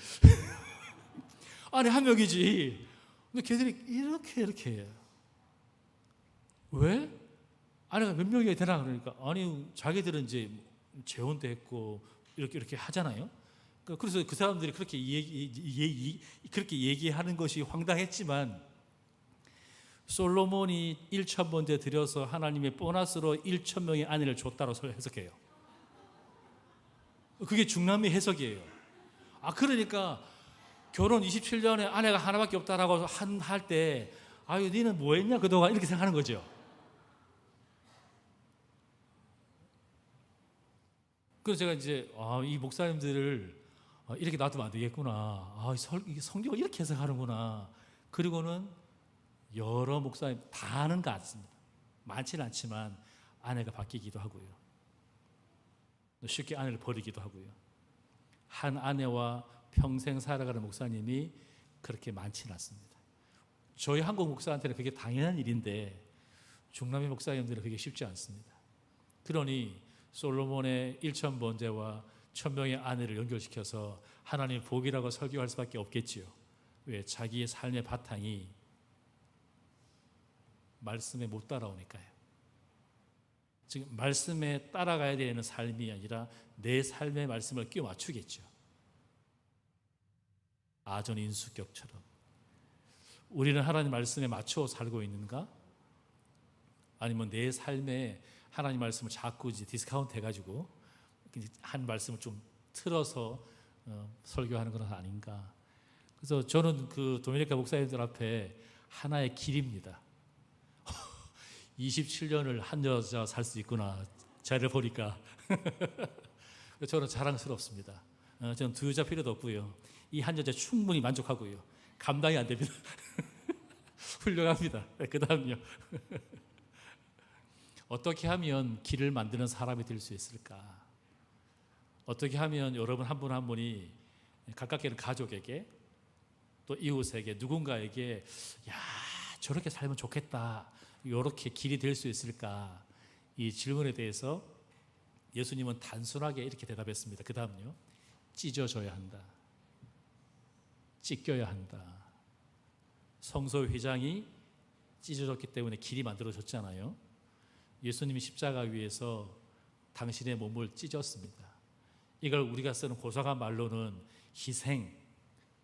아내 한 명이지. 근데 걔들이 이렇게 해요. 왜? 아내가 몇 명이 되나 그러니까 아니 자기들은 이제 재혼도 했고 이렇게 하잖아요. 그래서 그 사람들이 그렇게 얘기하는 것이 황당했지만 솔로몬이 1,000번째 들여서 하나님의 보너스로 1,000명의 아내를 줬다고 해석해요. 그게 중남미 해석이에요. 그러니까 결혼 27년에 아내가 하나밖에 없다라고 할 때 니는 뭐 했냐 그동안 이렇게 생각하는 거죠. 그래서 제가 이제 이 목사님들을 이렇게 놔두면 안 되겠구나. 성경을 이렇게 해석하는구나. 그리고는 여러 목사님 다 하는 것 같습니다. 많지는 않지만 아내가 바뀌기도 하고요. 쉽게 아내를 버리기도 하고요. 한 아내와 평생 살아가는 목사님이 그렇게 많지는 않습니다. 저희 한국 목사한테는 그게 당연한 일인데 중남미 목사님들은 그게 쉽지 않습니다. 그러니 솔로몬의 1,000번째와 1,000명의 아내를 연결시켜서 하나님의 복이라고 설교할 수밖에 없겠지요. 왜? 자기의 삶의 바탕이 말씀에 못 따라오니까요. 지금 말씀에 따라가야 되는 삶이 아니라 내 삶의 말씀을 끼워 맞추겠죠. 아전인수격처럼 우리는 하나님 말씀에 맞춰 살고 있는가? 아니면 내 삶에 하나님 말씀을 자꾸 이제 디스카운트 해가지고 한 말씀을 좀 틀어서 설교하는 건 아닌가? 그래서 저는 그 도미니카 목사님들 앞에 하나의 길입니다. 27년을 한 여자 살 수 있구나. 자를 보니까 저는 자랑스럽습니다. 저는 두 여자 필요도 없고요. 이 한 여자 충분히 만족하고요. 감당이 안 됩니다. 훌륭합니다. 그 다음요. 어떻게 하면 길을 만드는 사람이 될 수 있을까? 어떻게 하면 여러분 한 분 한 분이 가깝게 있는 가족에게 또 이웃에게 누군가에게 저렇게 살면 좋겠다. 이렇게 길이 될 수 있을까? 이 질문에 대해서 예수님은 단순하게 이렇게 대답했습니다. 그 다음요. 찢어져야 한다. 찢겨야 한다. 성소 휘장이 찢어졌기 때문에 길이 만들어졌잖아요. 예수님이 십자가 위에서 당신의 몸을 찢었습니다. 이걸 우리가 쓰는 고상한 말로는 희생,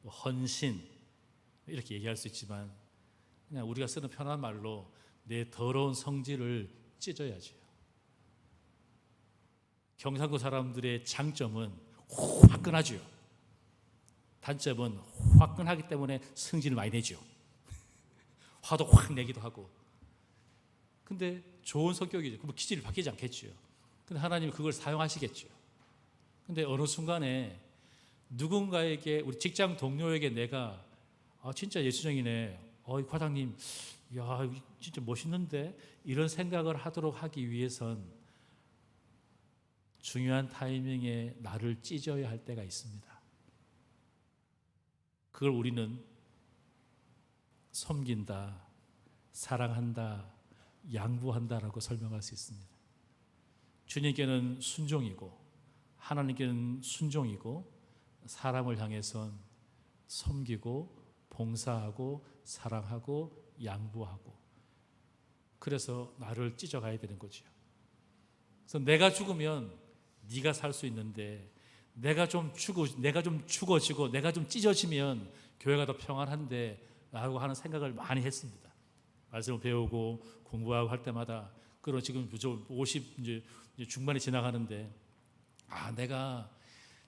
헌신 이렇게 얘기할 수 있지만 그냥 우리가 쓰는 편한 말로 내 더러운 성질을 찢어야죠. 경상도 사람들의 장점은 화끈하죠. 단점은 화끈하기 때문에 성질을 많이 내죠. 화도 확 내기도 하고. 근데 좋은 성격이죠. 그럼 기질이 바뀌지 않겠죠. 근데 하나님이 그걸 사용하시겠죠. 근데 어느 순간에 누군가에게 우리 직장 동료에게 내가 진짜 예수쟁이네. 과장님, 진짜 멋있는데 이런 생각을 하도록 하기 위해선 중요한 타이밍에 나를 찢어야 할 때가 있습니다. 그걸 우리는 섬긴다, 사랑한다, 양보한다라고 설명할 수 있습니다. 주님께는 순종이고 하나님께는 순종이고 사람을 향해선 섬기고 봉사하고 사랑하고 양보하고, 그래서 나를 찢어가야 되는 거죠. 그래서 내가 죽으면 네가 살 수 있는데 내가 좀 죽어지고 내가 좀 찢어지면 교회가 더 평안한데 라고 하는 생각을 많이 했습니다. 말씀을 배우고 공부하고 할 때마다. 그리고 지금 50 이제 중반이 지나가는데 내가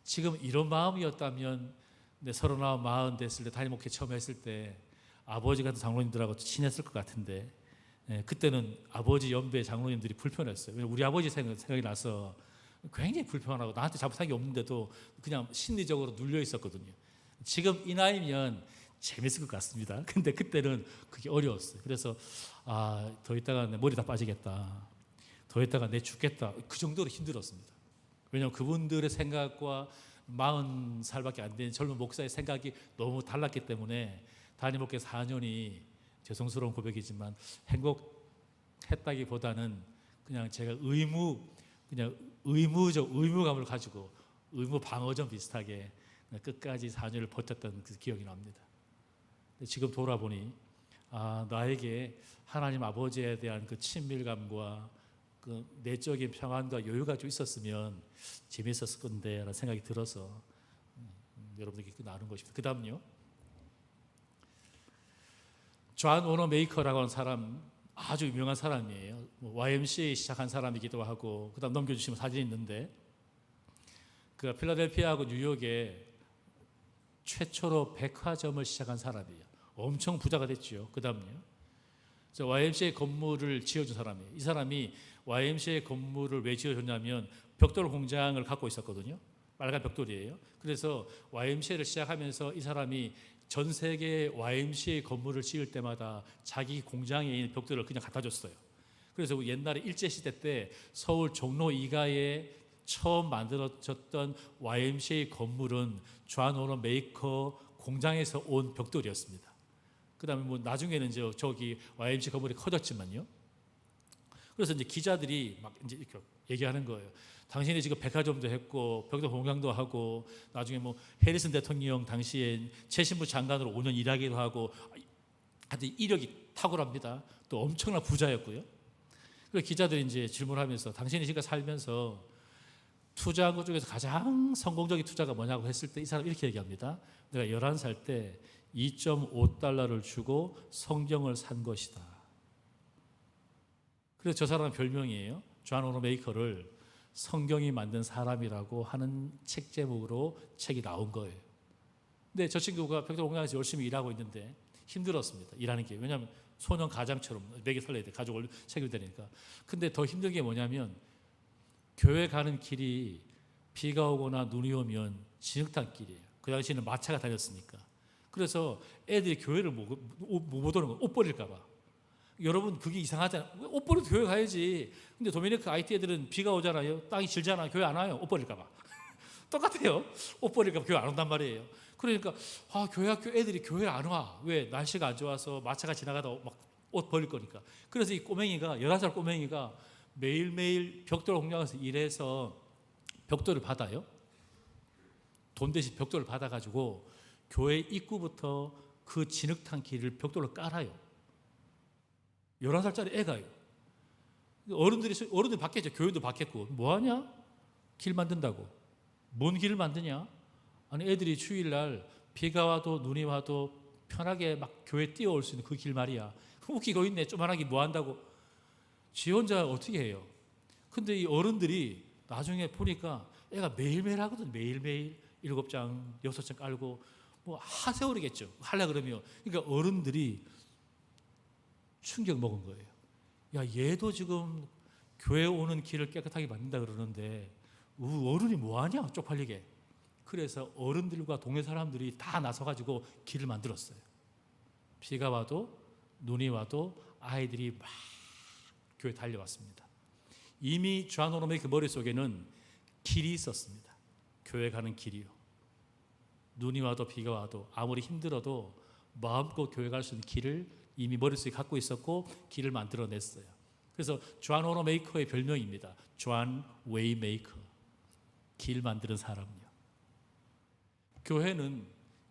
지금 이런 마음이었다면 내 39, 40 됐을 때 담임 목회 처음 했을 때 아버지 같은 장로님들하고 친했을 것 같은데, 그때는 아버지 연배 장로님들이 불편했어요. 우리 아버지 생각이 나서 굉장히 불편하고 나한테 잘못한 게 없는데도 그냥 심리적으로 눌려 있었거든요. 지금 이 나이면 재밌을 것 같습니다. 근데 그때는 그게 어려웠어요. 그래서 더 있다가 내 머리 다 빠지겠다, 더 있다가 내 죽겠다, 그 정도로 힘들었습니다. 왜냐하면 그분들의 생각과 40살밖에 안 된 젊은 목사의 생각이 너무 달랐기 때문에 담임 목회 4년이 죄송스러운 고백이지만 행복했다기보다는 그냥 제가 의무감을 가지고 의무 방어전 비슷하게 끝까지 4년을 버텼던 그 기억이 납니다. 지금 돌아보니 나에게 하나님 아버지에 대한 그 친밀감과 그 내적인 평안과 여유가 좀 있었으면 재미있었을 건데 라는 생각이 들어서 여러분들께 나눈 것입니다. 그 다음요, 존 오너 메이커라고 하는 사람, 아주 유명한 사람이에요. YMCA 시작한 사람이기도 하고, 그 다음 넘겨주시면 사진이 있는데, 그 필라델피아하고 뉴욕에 최초로 백화점을 시작한 사람이에요. 엄청 부자가 됐죠. 그 다음요, YMCA 건물을 지어준 사람이에요. 이 사람이 YMCA 건물을 왜 지어줬냐면 벽돌 공장을 갖고 있었거든요. 빨간 벽돌이에요. 그래서 YMCA를 시작하면서 이 사람이 전 세계 YMCA 건물을 지을 때마다 자기 공장에 있는 벽돌을 그냥 갖다 줬어요. 그래서 옛날에 일제시대 때 서울 종로 2가에 처음 만들어졌던 YMCA 건물은 존 오너 메이커 공장에서 온 벽돌이었습니다. 그 다음에 나중에는 저기 YMCA 건물이 커졌지만요. 그래서 이제 기자들이 막 이제 이렇게 얘기하는 거예요. 당신이 지금 백화점도 했고 벽돌 공장도 하고 나중에 해리슨 대통령 당시에 최신부 장관으로 5년 일하기도 하고 하여튼 이력이 탁월합니다. 또 엄청난 부자였고요. 그래서 기자들이 이제 질문하면서 당신이 지금 살면서 투자한 것 중에서 가장 성공적인 투자가 뭐냐고 했을 때 이 사람이 이렇게 얘기합니다. 내가 11살 때 2.5달러를 주고 성경을 산 것이다. 그래서 저 사람은 별명이에요. 존 오너 메이커를 성경이 만든 사람이라고 하는 책 제목으로 책이 나온 거예요. 근데 저 친구가 벽돌 공장에서 열심히 일하고 있는데 힘들었습니다. 일하는 게. 왜냐하면 소년 가장처럼 먹여 살려야 돼. 가족을 책임져야 되니까. 근데 더 힘든 게 뭐냐면 교회 가는 길이 비가 오거나 눈이 오면 진흙탕 길이에요. 그 당시에는 마차가 다녔으니까. 그래서 애들이 교회를 못 오는 거, 옷 버릴까 봐. 여러분 그게 이상하잖아요. 옷 버려도 교회 가야지. 근데 도미니크 IT 애들은 비가 오잖아요. 땅이 질잖아요. 교회 안 와요. 옷 버릴까 봐. 똑같아요. 옷 버릴까 봐 교회 안 온단 말이에요. 그러니까 교회 학교 애들이 교회를 안 와. 왜? 날씨가 안 좋아서 마차가 지나가다 막 옷 버릴 거니까. 그래서 이 꼬맹이가 11살 꼬맹이가 매일매일 벽돌 공장에서 일해서 벽돌을 받아요. 돈 대신 벽돌을 받아가지고 교회 입구부터 그 진흙탕 길을 벽돌로 깔아요. 11살짜리 애가요. 어른들이 받겠죠. 교회도 받겠고. 뭐하냐? 길 만든다고. 뭔 길을 만드냐? 아니 애들이 주일날 비가 와도 눈이 와도 편하게 막 교회 뛰어올 수 있는 그 길 말이야. 웃기고 있네. 조만하게 뭐 한다고. 지 혼자 어떻게 해요? 근데 이 어른들이 나중에 보니까 애가 매일매일 하거든. 매일매일 7장, 6장 깔고 하세월이겠죠. 하려고 그러면. 그러니까 어른들이 충격 먹은 거예요. 야, 얘도 지금 교회 오는 길을 깨끗하게 만든다 그러는데 어른이 뭐하냐? 쪽팔리게. 그래서 어른들과 동네 사람들이 다 나서가지고 길을 만들었어요. 비가 와도 눈이 와도 아이들이 막 교회 달려왔습니다. 이미 존 오너 메이커 머릿속에는 길이 있었습니다. 교회 가는 길이요. 눈이 와도 비가 와도 아무리 힘들어도 마음껏 교회 갈 수 있는 길을 이미 머릿속에 갖고 있었고 길을 만들어냈어요. 그래서 존 워너메이커의 별명입니다. 존 웨이메이커, 길 만드는 사람이요. 교회는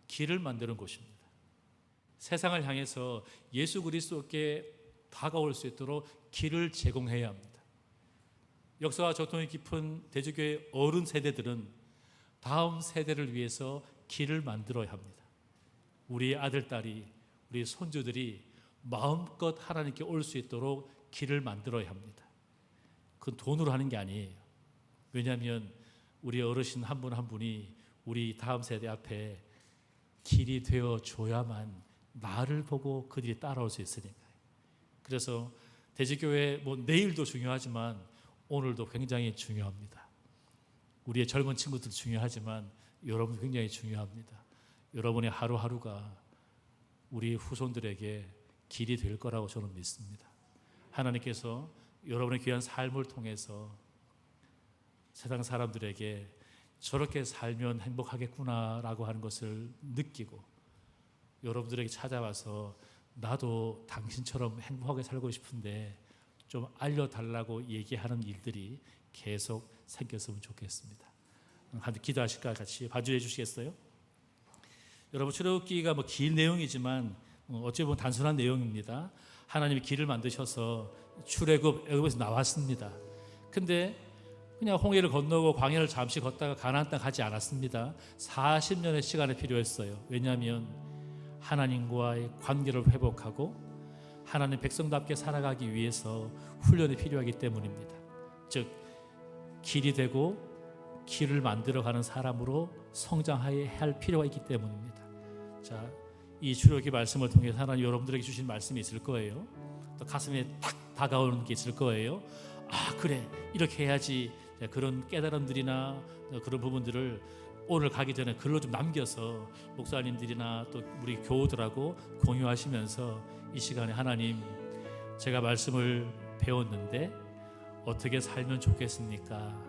길을 만드는 곳입니다. 세상을 향해서 예수 그리스도께 다가올 수 있도록 길을 제공해야 합니다. 역사와 전통이 깊은 대주교의 어른 세대들은 다음 세대를 위해서 길을 만들어야 합니다. 우리 아들, 딸이, 우리 손주들이 마음껏 하나님께 올 수 있도록 길을 만들어야 합니다. 그건 돈으로 하는 게 아니에요. 왜냐하면 우리 어르신 한 분 한 분이 우리 다음 세대 앞에 길이 되어 줘야만 나를 보고 그들이 따라올 수 있으니까요. 그래서 대지교회 내일도 중요하지만 오늘도 굉장히 중요합니다. 우리의 젊은 친구들 중요하지만 여러분 굉장히 중요합니다. 여러분의 하루하루가 우리 후손들에게 길이 될 거라고 저는 믿습니다. 하나님께서 여러분의 귀한 삶을 통해서 세상 사람들에게 저렇게 살면 행복하겠구나라고 하는 것을 느끼고 여러분들에게 찾아와서 나도 당신처럼 행복하게 살고 싶은데 좀 알려달라고 얘기하는 일들이 계속 생겼으면 좋겠습니다. 함께 기도하실까요? 같이 반주해 주시겠어요? 여러분, 출애굽기가 긴 내용이지만 어찌 보면 단순한 내용입니다. 하나님이 길을 만드셔서 출애굽 애굽에서 나왔습니다. 근데 그냥 홍해를 건너고 광야를 잠시 걷다가 가나안 땅 가지 않았습니다. 40년의 시간이 필요했어요. 왜냐하면 하나님과의 관계를 회복하고 하나님 백성답게 살아가기 위해서 훈련이 필요하기 때문입니다. 즉 길이 되고 길을 만들어가는 사람으로 성장해야 할 필요가 있기 때문입니다. 자, 이 출애굽기 말씀을 통해 하나님 여러분들에게 주신 말씀이 있을 거예요. 또 가슴에 탁 다가오는 게 있을 거예요. 아, 그래, 이렇게 해야지. 그런 깨달음들이나 그런 부분들을 오늘 가기 전에 글로 좀 남겨서 목사님들이나 또 우리 교우들하고 공유하시면서 이 시간에 하나님, 제가 말씀을 배웠는데 어떻게 살면 좋겠습니까?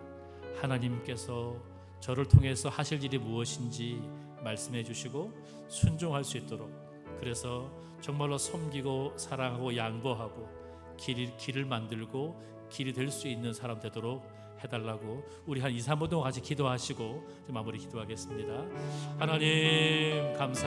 하나님께서 저를 통해서 하실 일이 무엇인지 말씀해 주시고 순종할 수 있도록, 그래서 정말로 섬기고 사랑하고 양보하고 길을 만들고 길이 될 수 있는 사람 되도록 해달라고 우리 한 2, 3분 동안 같이 기도하시고 마무리 기도하겠습니다. 하나님 감사